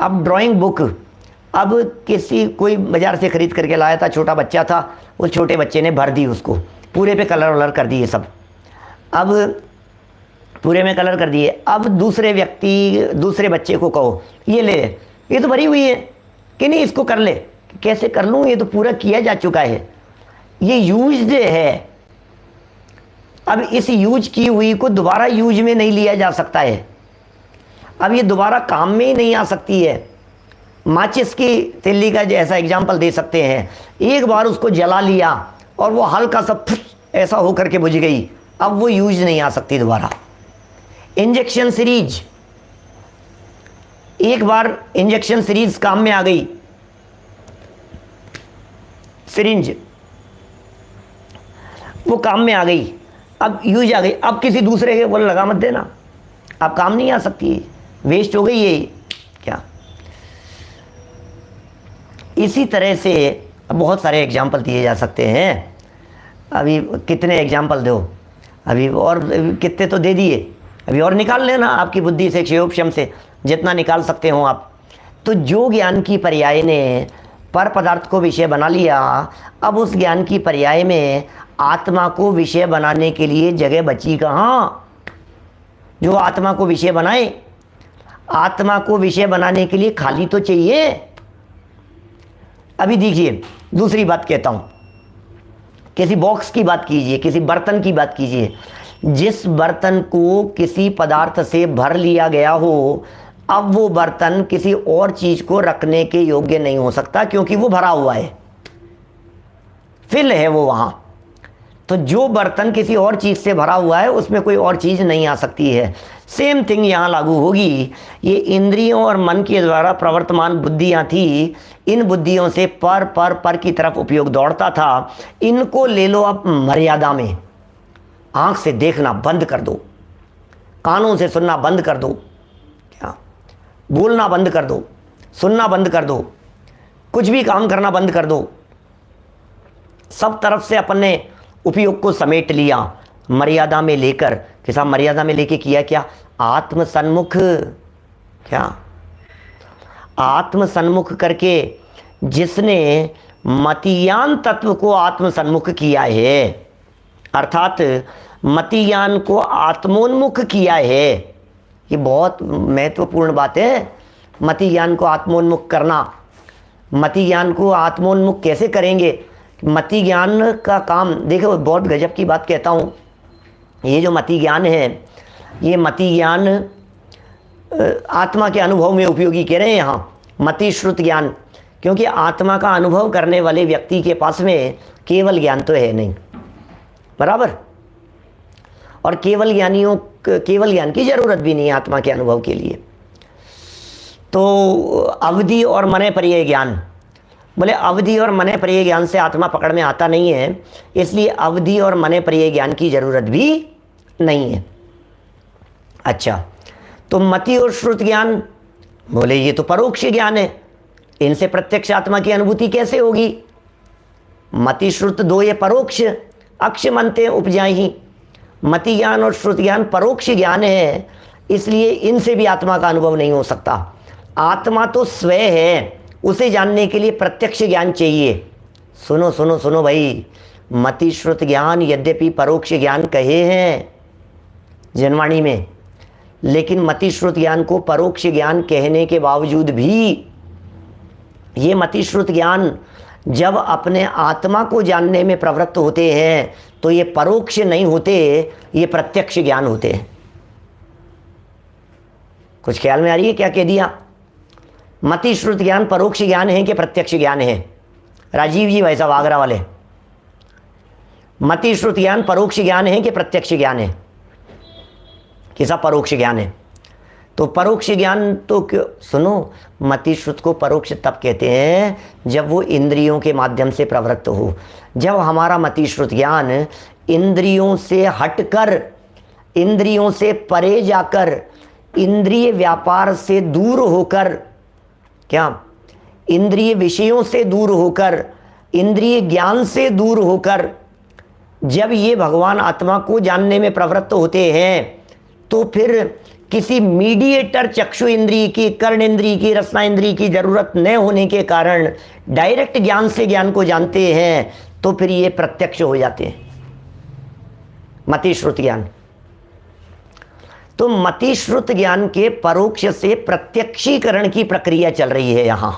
अब ड्राइंग बुक, अब कोई बाजार से खरीद करके लाया था, छोटा बच्चा था, उस छोटे बच्चे ने भर दी, उसको पूरे पे कलर वलर कर दिए सब। अब पूरे में कलर कर दिए, अब दूसरे बच्चे को कहो ये ले, ये तो भरी हुई है, कि नहीं इसको कर ले, कैसे कर लूँ, ये तो पूरा किया जा चुका है, ये यूज्ड है। अब इस यूज की हुई को दोबारा यूज में नहीं लिया जा सकता है, अब ये दोबारा काम में ही नहीं आ सकती है। माचिस की तिल्ली का जैसा एग्जाम्पल दे सकते हैं, एक बार उसको जला लिया और वो हल्का सा ऐसा हो करके बुझ गई, अब वो यूज नहीं आ सकती दोबारा। इंजेक्शन सीरीज, एक बार इंजेक्शन सीरीज काम में आ गई, सिरिंज वो काम में आ गई, अब यूज आ गई, अब किसी दूसरे के बोले लगा मत देना, अब काम नहीं आ सकती, वेस्ट हो गई ये। क्या इसी तरह से बहुत सारे एग्जाम्पल दिए जा सकते हैं। अभी कितने एग्जाम्पल दो, अभी और कितने तो दे दिए, अभी और निकाल लेना आपकी बुद्धि से, क्षयोपशम से, जितना निकाल सकते हो आप। तो जो ज्ञान की पर्याय ने पर पदार्थ को विषय बना लिया, अब उस ज्ञान की पर्याय में आत्मा को विषय बनाने के लिए जगह बची कहाँ, जो आत्मा को विषय बनाए। आत्मा को विषय बनाने के लिए खाली तो चाहिए। अभी देखिए, दूसरी बात कहता हूँ, किसी बॉक्स की बात कीजिए, किसी बर्तन की बात कीजिए, जिस बर्तन को किसी पदार्थ से भर लिया गया हो, अब वो बर्तन किसी और चीज को रखने के योग्य नहीं हो सकता, क्योंकि वो भरा हुआ है, फिल है वो वहां। तो जो बर्तन किसी और चीज से भरा हुआ है उसमें कोई और चीज नहीं आ सकती है। सेम थिंग यहां लागू होगी। ये इंद्रियों और मन के द्वारा प्रवर्तमान बुद्धियां थी, इन बुद्धियों से पर की तरफ उपयोग दौड़ता था। इनको ले लो अब मर्यादा में। आंख से देखना बंद कर दो, कानों से सुनना बंद कर दो, क्या बोलना बंद कर दो, सुनना बंद कर दो, कुछ भी काम करना बंद कर दो। सब तरफ से अपन ने उपयोग को समेट लिया, मर्यादा में लेकर। कि साहब मर्यादा में लेके किया क्या? आत्म सन्मुख। क्या आत्म सन्मुख करके जिसने मतियान तत्व को आत्म सन्मुख किया है, अर्थात मतियान को आत्मोन्मुख किया है। ये बहुत महत्वपूर्ण बात है, मति ज्ञान को आत्मोन्मुख करना। मति ज्ञान को आत्मोन्मुख कैसे करेंगे? मति ज्ञान का काम देखो, बहुत गजब की बात कहता हूँ। ये जो मति ज्ञान है, ये मति ज्ञान आत्मा के अनुभव में उपयोगी कह रहे हैं यहाँ, मति श्रुत ज्ञान। क्योंकि आत्मा का अनुभव करने वाले व्यक्ति के पास में केवल ज्ञान तो है नहीं, बराबर। और केवल ज्ञान की जरूरत भी नहीं है आत्मा के अनुभव के लिए। तो अवधि और मने पर्याय ज्ञान, बोले अवधि और मने पर्याय ज्ञान से आत्मा पकड़ में आता नहीं है, इसलिए अवधि और मने पर्याय ज्ञान की जरूरत भी नहीं है। अच्छा, तो मति और श्रुत ज्ञान, बोले ये तो परोक्ष ज्ञान है, इनसे प्रत्यक्ष आत्मा की अनुभूति कैसे होगी? मति श्रुत दो ये परोक्ष, अक्ष मनते उपजाही। मति ज्ञान और श्रुत ज्ञान परोक्ष ज्ञान है, इसलिए इनसे भी आत्मा का अनुभव नहीं हो सकता। आत्मा तो स्वयं है, उसे जानने के लिए प्रत्यक्ष ज्ञान चाहिए। सुनो सुनो सुनो भाई, मति श्रुत ज्ञान यद्यपि परोक्ष ज्ञान कहे हैं जनवाणी में, लेकिन मति श्रुत ज्ञान को परोक्ष ज्ञान कहने के बावजूद भी ये मति श्रुत ज्ञान जब अपने आत्मा को जानने में प्रवृत्त होते हैं तो ये परोक्ष नहीं होते, ये प्रत्यक्ष ज्ञान होते हैं। कुछ ख्याल में आ रही है क्या कह दिया? मति श्रुत ज्ञान परोक्ष ज्ञान है कि प्रत्यक्ष ज्ञान है? राजीव जी, वैसा आगरा वाले, मति श्रुत ज्ञान परोक्ष ज्ञान है कि प्रत्यक्ष ज्ञान है? किसा परोक्ष ज्ञान है? तो परोक्ष ज्ञान तो क्यों? सुनो, मति श्रुत को परोक्ष तब कहते हैं जब वो इंद्रियों के माध्यम से प्रवृत्त हो। जब हमारा मति श्रुत ज्ञान इंद्रियों से हटकर, इंद्रियों से परे जाकर, इंद्रिय व्यापार से दूर होकर, क्या इंद्रिय विषयों से दूर होकर, इंद्रिय ज्ञान से दूर होकर जब ये भगवान आत्मा को जानने में प्रवृत्त होते हैं, तो फिर किसी मीडिएटर चक्षु इंद्रिय की, कर्ण इंद्रिय की, रसना इंद्रिय की जरूरत न होने के कारण डायरेक्ट ज्ञान से ज्ञान को जानते हैं, तो फिर ये प्रत्यक्ष हो जाते हैं, मति श्रुत ज्ञान। तो मति श्रुत ज्ञान के परोक्ष से प्रत्यक्षीकरण की प्रक्रिया चल रही है यहां।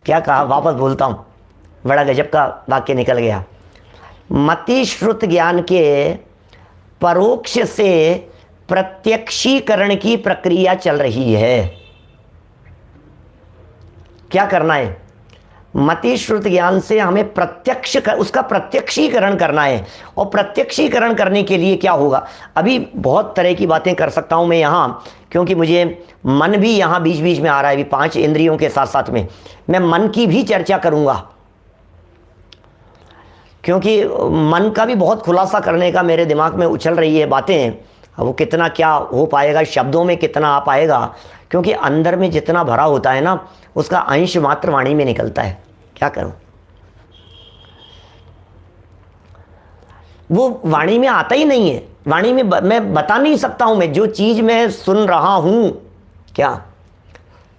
क्या कहा? वापस बोलता हूं, बड़ा गजब का वाक्य निकल गया। मति श्रुत ज्ञान के परोक्ष से प्रत्यक्षीकरण की प्रक्रिया चल रही है। क्या करना है? मति श्रुत ज्ञान से हमें उसका प्रत्यक्षीकरण करना है। और प्रत्यक्षीकरण करने के लिए क्या होगा? अभी बहुत तरह की बातें कर सकता हूं मैं यहां, क्योंकि मुझे मन भी यहां बीच बीच में आ रहा है। अभी 5 इंद्रियों के साथ साथ में मैं मन की भी चर्चा करूंगा, क्योंकि मन का भी बहुत खुलासा करने का मेरे दिमाग में उछल रही है बातें। अब वो कितना क्या हो पाएगा, शब्दों में कितना आ पाएगा, क्योंकि अंदर में जितना भरा होता है ना, उसका अंश मात्र वाणी में निकलता है। क्या करूं? वो वाणी में आता ही नहीं है। वाणी में मैं बता नहीं सकता हूं। मैं जो चीज मैं सुन रहा हूं, क्या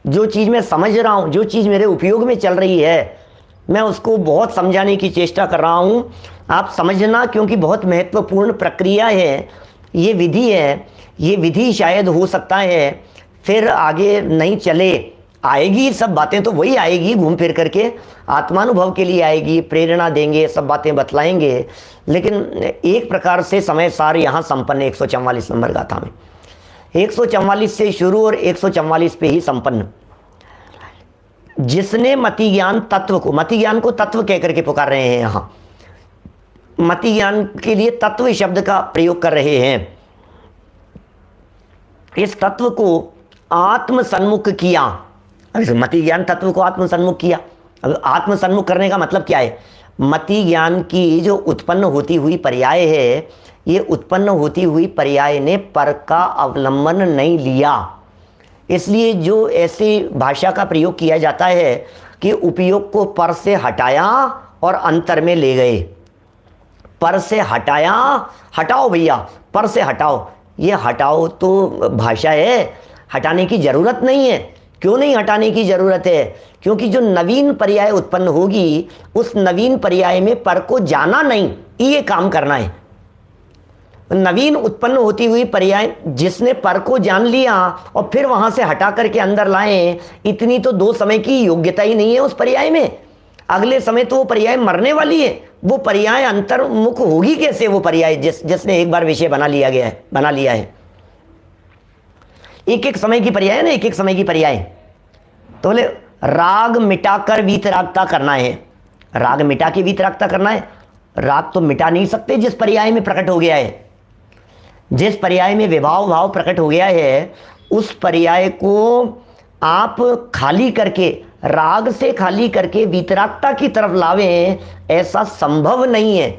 जो चीज मैं समझ रहा हूं, जो चीज मेरे उपयोग में चल रही है, मैं उसको बहुत समझाने की चेष्टा कर रहा हूं। आप समझना, क्योंकि बहुत महत्वपूर्ण प्रक्रिया है, ये विधि है। ये विधि शायद हो सकता है फिर आगे नहीं चले, आएगी सब बातें तो वही आएगी, घूम फिर करके आत्मानुभव के लिए आएगी, प्रेरणा देंगे, सब बातें बतलाएंगे। लेकिन एक प्रकार से समय सार यहाँ संपन्न 144 नंबर गाथा में 144 से शुरू और 144 पे ही संपन्न। जिसने मति ज्ञान तत्व को, मति ज्ञान को तत्व कह करके पुकार रहे हैं, यहां मति ज्ञान के लिए तत्व शब्द का प्रयोग कर रहे हैं। इस तत्व को आत्म सन्मुख किया, मति ज्ञान तत्व को आत्म सन्मुख किया। अब आत्म सन्मुख करने का मतलब क्या है? मति ज्ञान की जो उत्पन्न होती हुई पर्याय है, ये उत्पन्न होती हुई पर्याय ने पर का अवलंबन नहीं लिया। इसलिए जो ऐसी भाषा का प्रयोग किया जाता है कि उपयोग को पर से हटाया और अंतर में ले गए। पर से हटाया, हटाओ भैया, पर से हटाओ, ये हटाओ तो भाषा है, हटाने की जरूरत नहीं है। क्यों नहीं हटाने की जरूरत है? क्योंकि जो नवीन पर्याय उत्पन्न होगी, उस नवीन पर्याय में पर को जाना नहीं, ये काम करना है। नवीन उत्पन्न होती हुई पर्याय जिसने पर को जान लिया और फिर वहां से हटा करके अंदर लाए, इतनी तो दो समय की योग्यता ही नहीं है उस पर्याय में। अगले समय तो वो पर्याय मरने वाली है, वो पर्याय अंतर्मुख होगी कैसे? वो पर्याय जिसने एक बार विषय बना लिया है। एक एक समय की पर्याय है ना, एक एक समय की पर्याय। तो बोले राग मिटाकर वीतरागता करना है, राग मिटा के वीतरागता करना है। राग तो मिटा नहीं सकते जिस पर्याय में प्रकट हो गया है। जिस पर्याय में विभाव भाव प्रकट हो गया है, उस पर्याय को आप खाली करके, राग से खाली करके वीतरागता की तरफ लावें, ऐसा संभव नहीं है।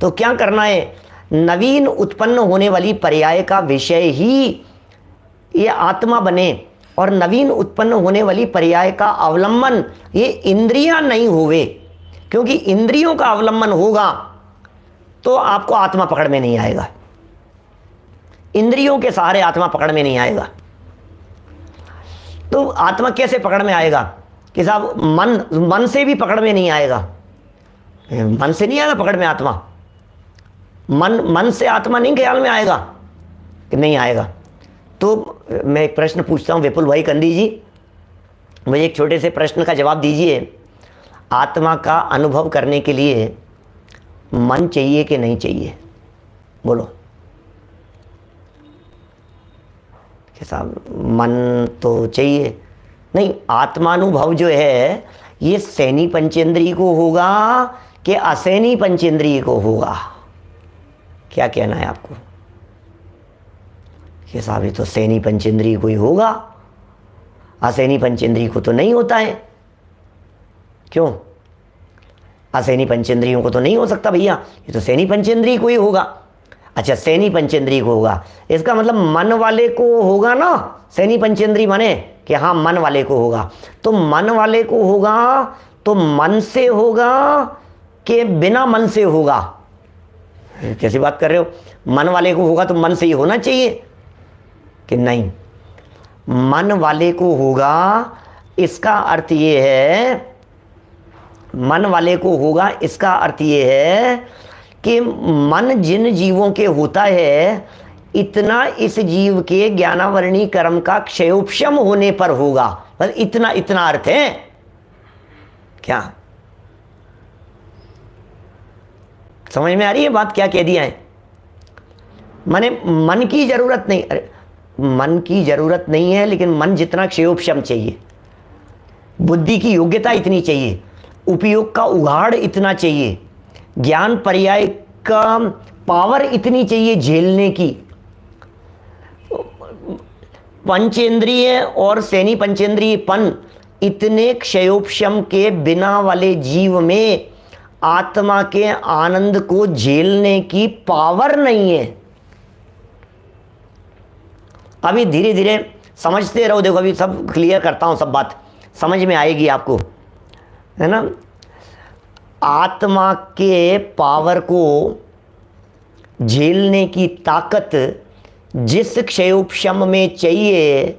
तो क्या करना है? नवीन उत्पन्न होने वाली पर्याय का विषय ही ये आत्मा बने और नवीन उत्पन्न होने वाली पर्याय का अवलंबन ये इंद्रियां नहीं होवे। क्योंकि इंद्रियों का अवलंबन होगा तो आपको आत्मा पकड़ में नहीं आएगा। इंद्रियों के सहारे आत्मा पकड़ में नहीं आएगा। तो आत्मा कैसे पकड़ में आएगा? कि साहब मन से भी पकड़ में नहीं आएगा। मन से नहीं आएगा पकड़ में आत्मा। मन से आत्मा नहीं ख्याल में आएगा कि नहीं आएगा। तो मैं एक प्रश्न पूछता हूं विपुल भाई कंदी जी, मुझे एक छोटे से प्रश्न का जवाब दीजिए। आत्मा का अनुभव करने के लिए मन चाहिए कि नहीं चाहिए? बोलो। साहब मन तो चाहिए। नहीं, आत्मानुभव जो है ये सैनी पंचेंद्रिय को होगा कि असैनी पंचेंद्रिय को होगा? क्या कहना है आपको? कि साहब ये तो सैनी पंचेंद्रिय को ही होगा, असैनी पंचेंद्रिय को तो नहीं होता है। क्यों? असैनी पंचेंद्रियों को तो नहीं हो सकता भैया, ये तो सैनी पंचेंद्रिय को ही होगा। अच्छा, सैनी पंचेंद्रिय को होगा, इसका मतलब मन वाले को होगा ना। सैनी पंचेंद्रिय माने कि हाँ मन वाले को होगा। तो मन वाले को होगा तो मन से होगा कि बिना मन से होगा? कैसी बात कर रहे हो? मन वाले को होगा तो मन से ही होना चाहिए कि नहीं? मन वाले को होगा, इसका अर्थ ये है, मन वाले को होगा इसका अर्थ ये है कि मन जिन जीवों के होता है, इतना इस जीव के ज्ञानावरणी कर्म का क्षयोपशम होने पर होगा। बस इतना इतना अर्थ है क्या? समझ में आ रही है बात? क्या कह दिया है? माने मन की जरूरत नहीं, अरे मन की जरूरत नहीं है, लेकिन मन जितना क्षयोपशम चाहिए, बुद्धि की योग्यता इतनी चाहिए, उपयोग का उघाड़ इतना चाहिए, ज्ञान पर्याय का पावर इतनी चाहिए झेलने की। पंचेंद्रिय और सैनी पंचेंद्रियपन इतने क्षयोपशम के बिना वाले जीव में आत्मा के आनंद को झेलने की पावर नहीं है। अभी धीरे धीरे समझते रहो, देखो अभी सब क्लियर करता हूं, सब बात समझ में आएगी आपको, है ना। आत्मा के पावर को झेलने की ताकत जिस क्षयोपशम में चाहिए,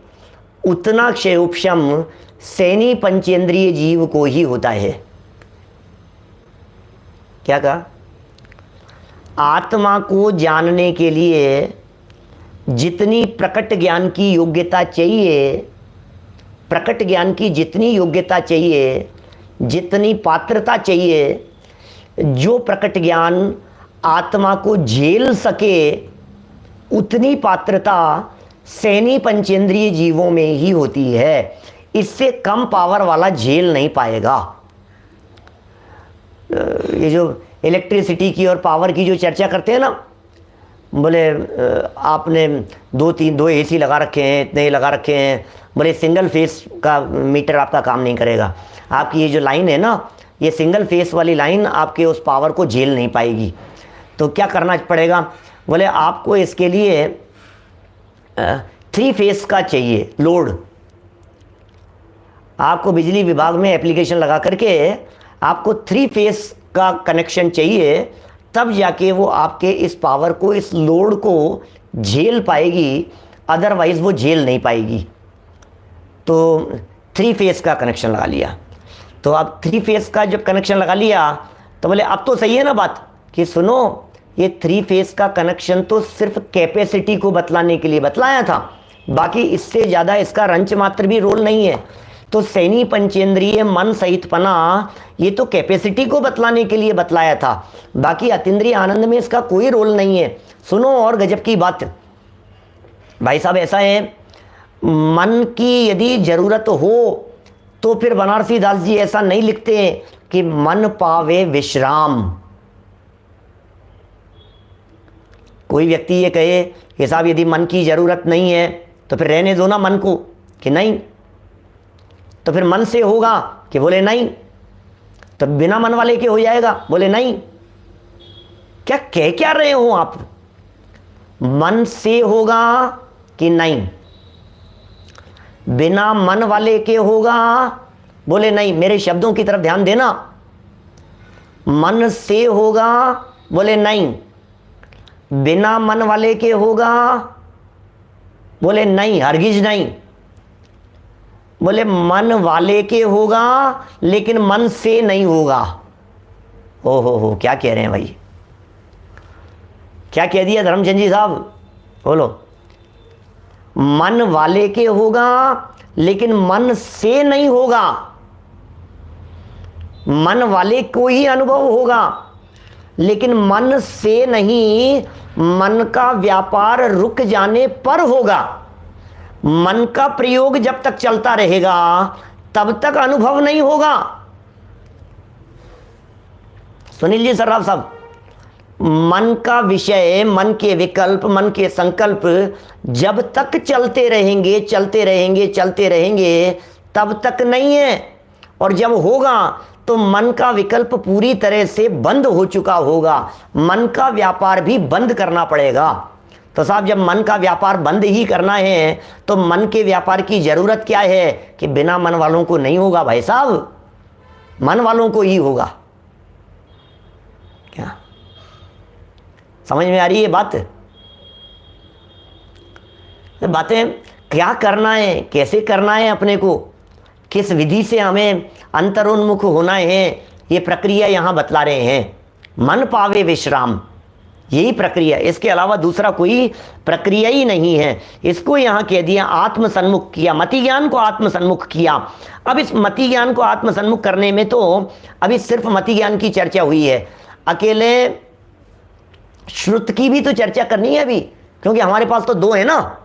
उतना क्षयोपशम सैनी पंचेंद्रिय जीव को ही होता है। क्या कहा? आत्मा को जानने के लिए जितनी प्रकट ज्ञान की योग्यता चाहिए, प्रकट ज्ञान की जितनी योग्यता चाहिए, जितनी पात्रता चाहिए, जो प्रकट ज्ञान आत्मा को झेल सके, उतनी पात्रता सैनी पंचेंद्रिय जीवों में ही होती है। इससे कम पावर वाला झेल नहीं पाएगा। ये जो इलेक्ट्रिसिटी की और पावर की जो चर्चा करते हैं ना, बोले आपने दो एसी लगा रखे हैं, इतने लगा रखे हैं, बोले सिंगल फेस का मीटर आपका काम नहीं करेगा। आपकी ये जो लाइन है ना, ये सिंगल फेस वाली लाइन आपके उस पावर को झेल नहीं पाएगी। तो क्या करना पड़ेगा? बोले आपको इसके लिए 3 फेस का चाहिए लोड। आपको बिजली विभाग में एप्लीकेशन लगा करके आपको 3 फेस का कनेक्शन चाहिए, तब जाके वो आपके इस पावर को, इस लोड को झेल पाएगी, अदरवाइज वो झेल नहीं पाएगी। तो 3 फेस का कनेक्शन लगा लिया। तो अब 3 फेस का जब कनेक्शन लगा लिया तो बोले अब तो सही है ना बात, कि सुनो ये 3 फेस का कनेक्शन तो सिर्फ कैपेसिटी को बतलाने के लिए बतलाया था, बाकी इससे ज़्यादा इसका रंच मात्र भी रोल नहीं है। तो सैनी पंचेंद्रिय मन सहितपना ये तो कैपेसिटी को बतलाने के लिए बतलाया था, बाकी अतीन्द्रिय आनंद में इसका कोई रोल नहीं है। सुनो और गजब की बात भाई साहब, ऐसा है मन की यदि ज़रूरत हो तो फिर बनारसी दास जी ऐसा नहीं लिखते कि मन पावे विश्राम। कोई व्यक्ति ये कहे कि साहब यदि मन की ज़रूरत नहीं है तो फिर रहने दो ना मन को, कि नहीं। तो फिर मन से होगा, कि बोले नहीं। तो बिना मन वाले के हो जाएगा, बोले नहीं। क्या कह क्या रहे हो आप? मन से होगा कि नहीं? बिना मन वाले के होगा, बोले नहीं। मेरे शब्दों की तरफ ध्यान देना। मन से होगा, बोले नहीं। बिना मन वाले के होगा, बोले नहीं, हरगिज नहीं। बोले मन वाले के होगा लेकिन मन से नहीं होगा। ओ हो, क्या कह रहे हैं भाई? क्या कह दिया धर्मचंद जी साहब? बोलो। मन वाले के होगा लेकिन मन से नहीं होगा। मन वाले को ही अनुभव होगा लेकिन मन से नहीं। मन का व्यापार रुक जाने पर होगा। मन का प्रयोग जब तक चलता रहेगा तब तक अनुभव नहीं होगा। सुनील जी सर्राफ साहब, मन का विषय, मन के विकल्प, मन के संकल्प जब तक चलते रहेंगे चलते रहेंगे चलते रहेंगे तब तक नहीं है, और जब होगा तो मन का विकल्प पूरी तरह से बंद हो चुका होगा। मन का व्यापार भी बंद करना पड़ेगा। तो साहब जब मन का व्यापार बंद ही करना है तो मन के व्यापार की जरूरत क्या है? कि बिना मन वालों को नहीं होगा भाई साहब, मन वालों को ही होगा। क्या समझ में आ रही है बात? बातें क्या करना है, कैसे करना है, अपने को किस विधि से हमें अंतरोन्मुख होना है, ये प्रक्रिया यहाँ बतला रहे हैं। मन पावे विश्राम, यही प्रक्रिया, इसके अलावा दूसरा कोई प्रक्रिया ही नहीं है। इसको यहाँ कह दिया आत्मसन्मुख किया, मति ज्ञान को आत्मसन्मुख किया। अब इस मति ज्ञान को आत्मसन्मुख करने में तो अभी सिर्फ मति ज्ञान की चर्चा हुई है, अकेले श्रुत की भी तो चर्चा करनी है अभी, क्योंकि हमारे पास तो 2 है ना,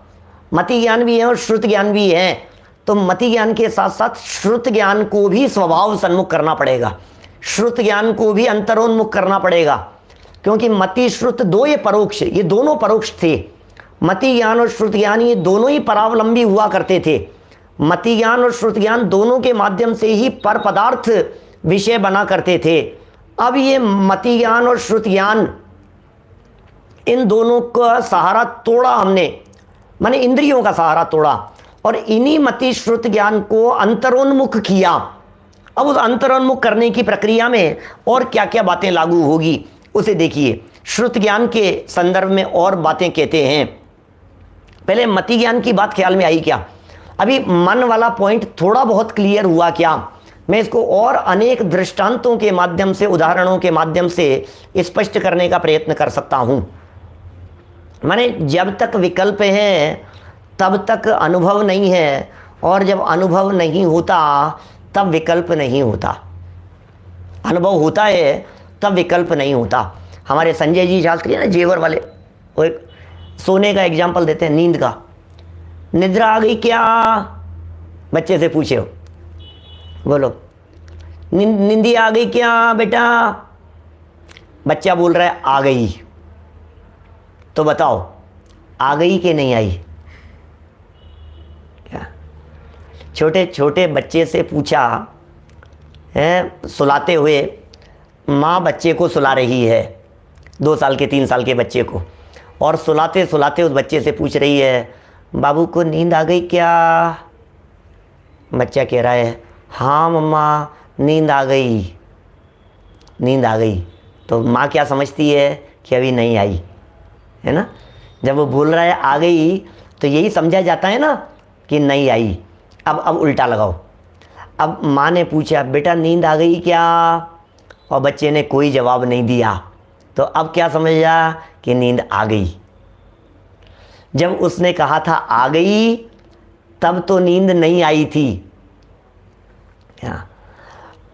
मति ज्ञान भी है और श्रुत ज्ञान भी है। तो मति ज्ञान के साथ साथ श्रुत ज्ञान को भी स्वभाव सन्मुख करना पड़ेगा, श्रुत ज्ञान को भी अंतरोन्मुख करना पड़ेगा, क्योंकि मति श्रुत 2 ये परोक्ष, ये दोनों परोक्ष थे। मति ज्ञान और श्रुत ज्ञान ये दोनों ही परावलंबी हुआ करते थे। मति ज्ञान और श्रुत ज्ञान दोनों के माध्यम से ही पर पदार्थ विषय बना करते थे। अब ये मति ज्ञान और श्रुत ज्ञान, इन दोनों का सहारा तोड़ा हमने, माने इंद्रियों का सहारा तोड़ा, और इन्हीं मति श्रुत ज्ञान को अंतरोन्मुख किया। अब उस अंतरोन्मुख करने की प्रक्रिया में और क्या क्या बातें लागू होगी उसे देखिए। श्रुत ज्ञान के संदर्भ में और बातें कहते हैं। पहले मति ज्ञान की बात ख्याल में आई क्या? अभी मन वाला पॉइंट थोड़ा बहुत क्लियर हुआ क्या? मैं इसको और अनेक दृष्टांतों के माध्यम से, उदाहरणों के माध्यम से स्पष्ट करने का प्रयत्न कर सकता हूं। माने जब तक विकल्प है तब तक अनुभव नहीं है, और जब अनुभव नहीं होता तब विकल्प नहीं होता। अनुभव होता है तब विकल्प नहीं होता। हमारे संजय जी शास्त्री है ना, जेवर वाले, वो एक सोने का एग्जाम्पल देते हैं, नींद का। निद्रा आ गई क्या? बच्चे से पूछे हो, बोलो नींदी आ गई क्या बेटा? बच्चा बोल रहा है आ गई। तो बताओ आ गई कि नहीं आई? क्या छोटे छोटे बच्चे से पूछा है, सुलाते हुए माँ बच्चे को सुला रही है, 2 साल के 3 साल के बच्चे को, और सुलाते सुलाते उस बच्चे से पूछ रही है बाबू को नींद आ गई क्या? बच्चा कह रहा है हाँ मम्मा नींद आ गई, नींद आ गई। तो माँ क्या समझती है कि अभी नहीं आई, है ना। जब वो बोल रहा है आ गई तो यही समझा जाता है ना कि नहीं आई। अब उल्टा लगाओ। अब माँ ने पूछा बेटा नींद आ गई क्या, और बच्चे ने कोई जवाब नहीं दिया, तो अब क्या समझा कि नींद आ गई। जब उसने कहा था आ गई तब तो नींद नहीं आई थी,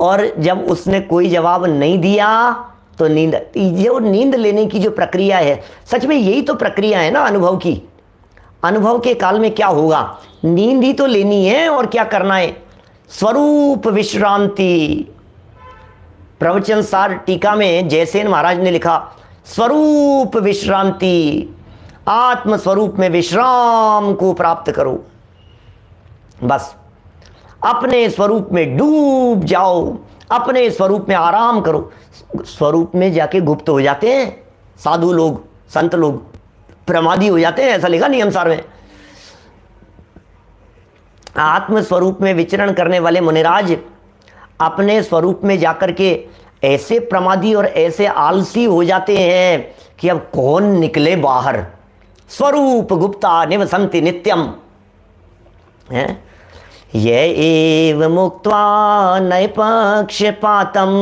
और जब उसने कोई जवाब नहीं दिया तो नींद, ये नींद लेने की जो प्रक्रिया है, सच में यही तो प्रक्रिया है ना अनुभव की। अनुभव के काल में क्या होगा, नींद ही तो लेनी है, और क्या करना है, स्वरूप विश्रांति। प्रवचन सार टीका में जयसेन महाराज ने लिखा स्वरूप विश्रांति, आत्म स्वरूप में विश्राम को प्राप्त करो। बस अपने स्वरूप में डूब जाओ, अपने स्वरूप में आराम करो। स्वरूप में जाके गुप्त हो जाते हैं साधु लोग, संत लोग, प्रमादी हो जाते हैं, ऐसा लिखा नियम सार में। आत्म स्वरूप में विचरण करने वाले मुनिराज अपने स्वरूप में जाकर के ऐसे प्रमादी और ऐसे आलसी हो जाते हैं कि अब कौन निकले बाहर। स्वरूप गुप्ता निवसन्ति नित्यम है, ये एव मुक्त्वा नैपक्षपातम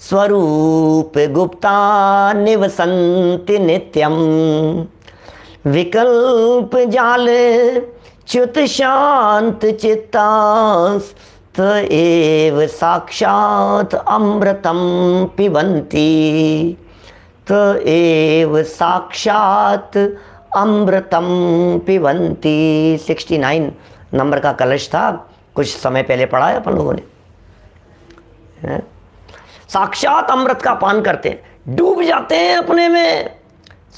स्वरूप गुप्ता निवसन्ति नित्यम। विकल्प जाल च्युत शांत चित्तास त एव साक्षात अमृतम पिबन्ति, त एव साक्षात अमृतम पिबन्ति। 69 नंबर का कलश था, कुछ समय पहले पढ़ा है अपन लोगों ने। साक्षात अमृत का पान करते हैं, डूब जाते हैं अपने में,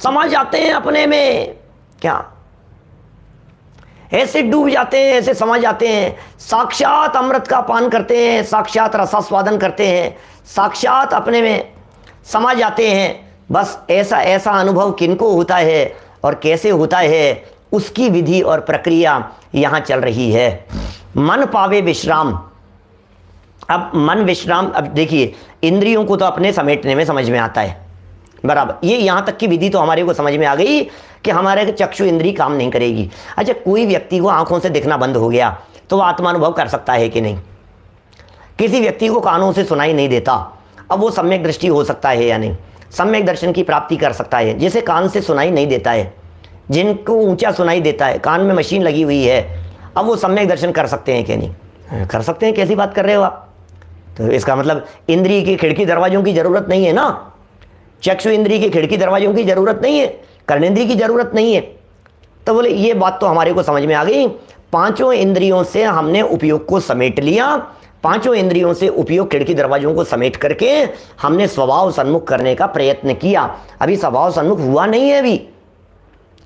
समा जाते हैं अपने में। क्या ऐसे डूब जाते हैं, ऐसे समा जाते हैं, साक्षात अमृत का पान करते हैं, साक्षात रसास्वादन करते हैं, साक्षात अपने में समा जाते हैं। बस ऐसा ऐसा अनुभव किनको होता है और कैसे होता है, उसकी विधि और प्रक्रिया यहाँ चल रही है। मन पावे विश्राम। अब मन विश्राम, अब देखिए इंद्रियों को तो अपने समेटने में समझ में आता है बराबर, ये यहाँ तक की विधि तो हमारे को समझ में आ गई कि हमारे चक्षु इंद्री काम नहीं करेगी। अच्छा, कोई व्यक्ति को आंखों से दिखना बंद हो गया तो वो आत्मानुभव कर सकता है कि नहीं? किसी व्यक्ति को कानों से सुनाई नहीं देता, अब वो सम्यक दृष्टि हो सकता है या नहीं? सम्यक दर्शन की प्राप्ति कर सकता है। जिसे कान से सुनाई नहीं देता है, जिनको ऊंचा सुनाई देता है, कान में मशीन लगी हुई है, अब वो सम्यक दर्शन कर सकते हैं कि नहीं? कर सकते हैं। कैसी बात कर रहे हो आप? तो इसका मतलब इंद्रिय की खिड़की दरवाजों की जरूरत नहीं है ना, चक्षु इंद्रिय की खिड़की दरवाजों की जरूरत नहीं है, कर्णेंद्रिय की जरूरत नहीं है। तो बोले ये बात तो हमारे को समझ में आ गई। पांचों इंद्रियों से हमने उपयोग को समेट लिया, पांचों इंद्रियों से उपयोग खिड़की दरवाजों को समेट करके हमने स्वभाव सन्मुख करने का प्रयत्न किया। अभी स्वभाव सन्मुख हुआ नहीं है अभी,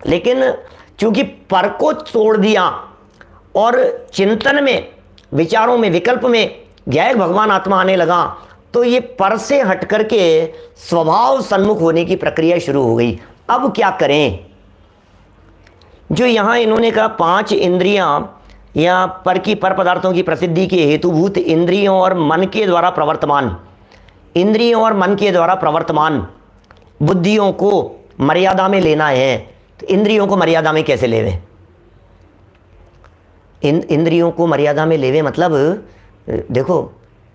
लेकिन चूंकि पर को तोड़ दिया और चिंतन में, विचारों में, विकल्प में ज्ञायक भगवान आत्मा आने लगा, तो ये पर से हट करके स्वभाव सन्मुख होने की प्रक्रिया शुरू हो गई। अब क्या करें? जो यहां इन्होंने कहा 5 इंद्रियां या पर की, पर पदार्थों की प्रसिद्धि के हेतुभूत इंद्रियों और मन के द्वारा प्रवर्तमान, इंद्रियों और मन के द्वारा प्रवर्तमान बुद्धियों को मर्यादा में लेना है। तो इंद्रियों को मर्यादा में कैसे लेवे? इंद्रियों को मर्यादा में लेवे मतलब देखो,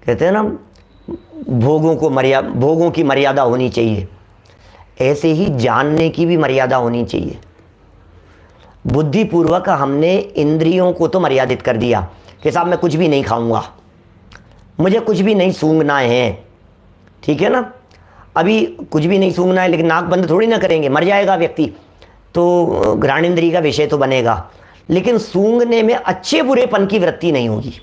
कहते हैं ना भोगों की मर्यादा होनी चाहिए, ऐसे ही जानने की भी मर्यादा होनी चाहिए। बुद्धिपूर्वक हमने इंद्रियों को तो मर्यादित कर दिया कि साहब मैं कुछ भी नहीं खाऊंगा, मुझे कुछ भी नहीं सूंघना है, ठीक है ना। अभी कुछ भी नहीं सूंघना है, लेकिन नाक बंद थोड़ी ना करेंगे, मर जाएगा व्यक्ति, तो घ्राणेंद्रिय का विषय तो बनेगा। लेकिन सूंघने में अच्छे बुरेपन की वृत्ति नहीं होगी।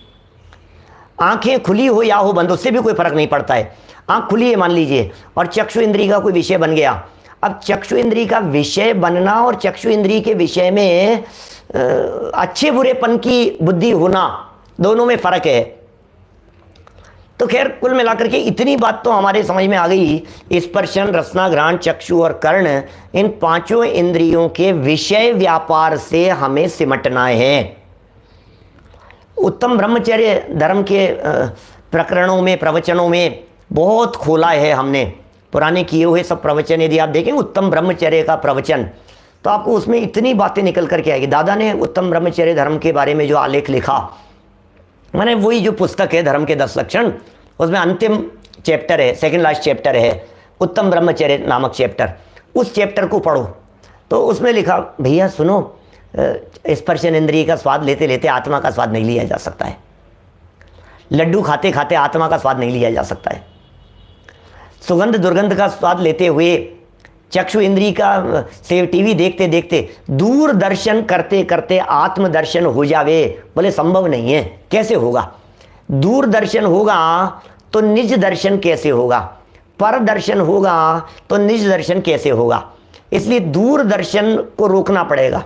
आंखें खुली हो या हो बंद, उससे भी कोई फर्क नहीं पड़ता है। आंख खुली है मान लीजिए और चक्षु इंद्री का कोई विषय बन गया, अब चक्षु इंद्री का विषय बनना और चक्षु इंद्री के विषय में अच्छे बुरेपन की बुद्धि होना, दोनों में फर्क है। तो खैर कुल मिलाकर के इतनी बात तो हमारे समझ में आ गई, स्पर्शन, रसना, घ्राण, चक्षु और कर्ण, इन पांचों इंद्रियों के विषय व्यापार से हमें सिमटना है। उत्तम ब्रह्मचर्य धर्म के प्रकरणों में, प्रवचनों में बहुत खोला है हमने, पुराने किए हुए सब प्रवचन यदि आप देखें उत्तम ब्रह्मचर्य का प्रवचन, तो आपको उसमें इतनी बातें निकल करके आएगी। दादा ने उत्तम ब्रह्मचर्य धर्म के बारे में जो आलेख लिखा, मैंने वही जो पुस्तक है धर्म के 10 लक्षण, उसमें अंतिम चैप्टर है, सेकंड लास्ट चैप्टर है उत्तम ब्रह्मचर्य नामक चैप्टर, उस चैप्टर को पढ़ो तो उसमें लिखा, भैया सुनो, स्पर्शन इंद्रिय का स्वाद लेते लेते आत्मा का स्वाद नहीं लिया जा सकता है, लड्डू खाते खाते आत्मा का स्वाद नहीं लिया जा सकता है, सुगंध दुर्गंध का स्वाद लेते हुए चक्षु इंद्री का से टीवी देखते देखते दूरदर्शन करते करते आत्मदर्शन हो जावे, बोले संभव नहीं है। कैसे होगा? दूरदर्शन होगा तो निज दर्शन कैसे होगा, पर दर्शन होगा तो निज दर्शन कैसे होगा? इसलिए दूरदर्शन को रोकना पड़ेगा।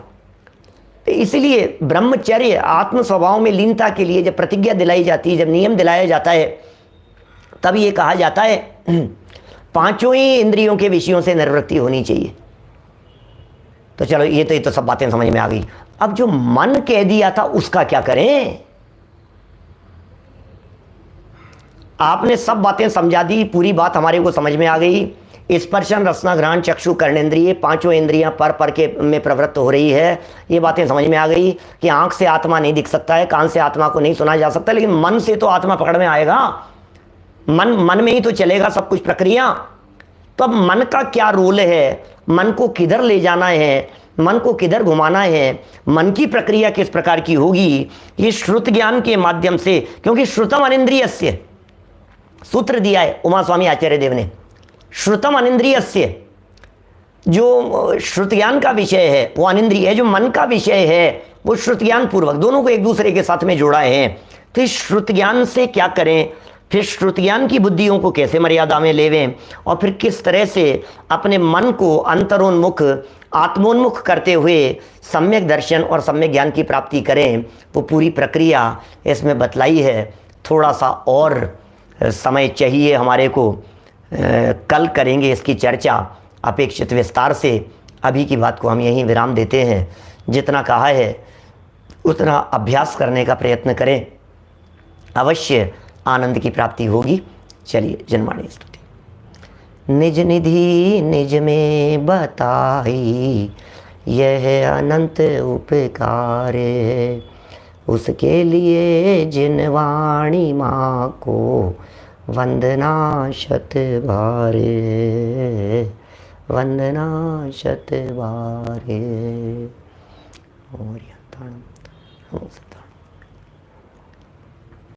तो इसलिए ब्रह्मचर्य आत्म स्वभाव में लीनता के लिए जब प्रतिज्ञा दिलाई जाती है, जब नियम दिलाया जाता है, तब ये कहा जाता है पांचों ही इंद्रियों के विषयों से निवृत्ति होनी चाहिए। तो चलो ये तो सब बातें समझ में आ गई। अब जो मन कह दिया था उसका क्या करें? आपने सब बातें समझा दी, पूरी बात हमारे को समझ में आ गई। स्पर्शन, रसना, घ्राण, चक्षु, कर्णेंद्रिय, पांचों इंद्रियां पर के में प्रवृत्त हो रही है, ये बातें समझ में आ गई कि आंख से आत्मा नहीं दिख सकता है, कान से आत्मा को नहीं सुना जा सकता, लेकिन मन से तो आत्मा पकड़ में आएगा, मन में ही तो चलेगा सब कुछ प्रक्रिया। तो अब मन का क्या रोल है, मन को किधर ले जाना है, मन को किधर घुमाना है, मन की प्रक्रिया किस प्रकार की होगी, ये श्रुत ज्ञान के माध्यम से, क्योंकि श्रुतम अनिंद्रियस्य सूत्र दिया है उमा स्वामी आचार्य देव ने, श्रुतम अनिंद्रियस्य, जो श्रुत ज्ञान का विषय है वो अनिंद्रिय है, जो मन का विषय है वो श्रुत ज्ञान पूर्वक, दोनों को एक दूसरे के साथ में जोड़ा है। तो इस श्रुत ज्ञान से क्या करें, फिर श्रुत ज्ञान की बुद्धियों को कैसे मर्यादा में लेवें, और फिर किस तरह से अपने मन को अंतरोन्मुख आत्मोन्मुख करते हुए सम्यक दर्शन और सम्यक ज्ञान की प्राप्ति करें, वो पूरी प्रक्रिया इसमें बतलाई है। थोड़ा सा और समय चाहिए हमारे को, कल करेंगे इसकी चर्चा अपेक्षित विस्तार से। अभी की बात को हम यहीं विराम देते हैं। जितना कहा है उतना अभ्यास करने का प्रयत्न करें, अवश्य आनंद की प्राप्ति होगी। चलिए जनवाणी स्तुति। निज निधि निज में बताई, यह अनंत उपकार है, उसके लिए जिनवाणी माँ को वंदना शत बारे, वंदना शत बारे। और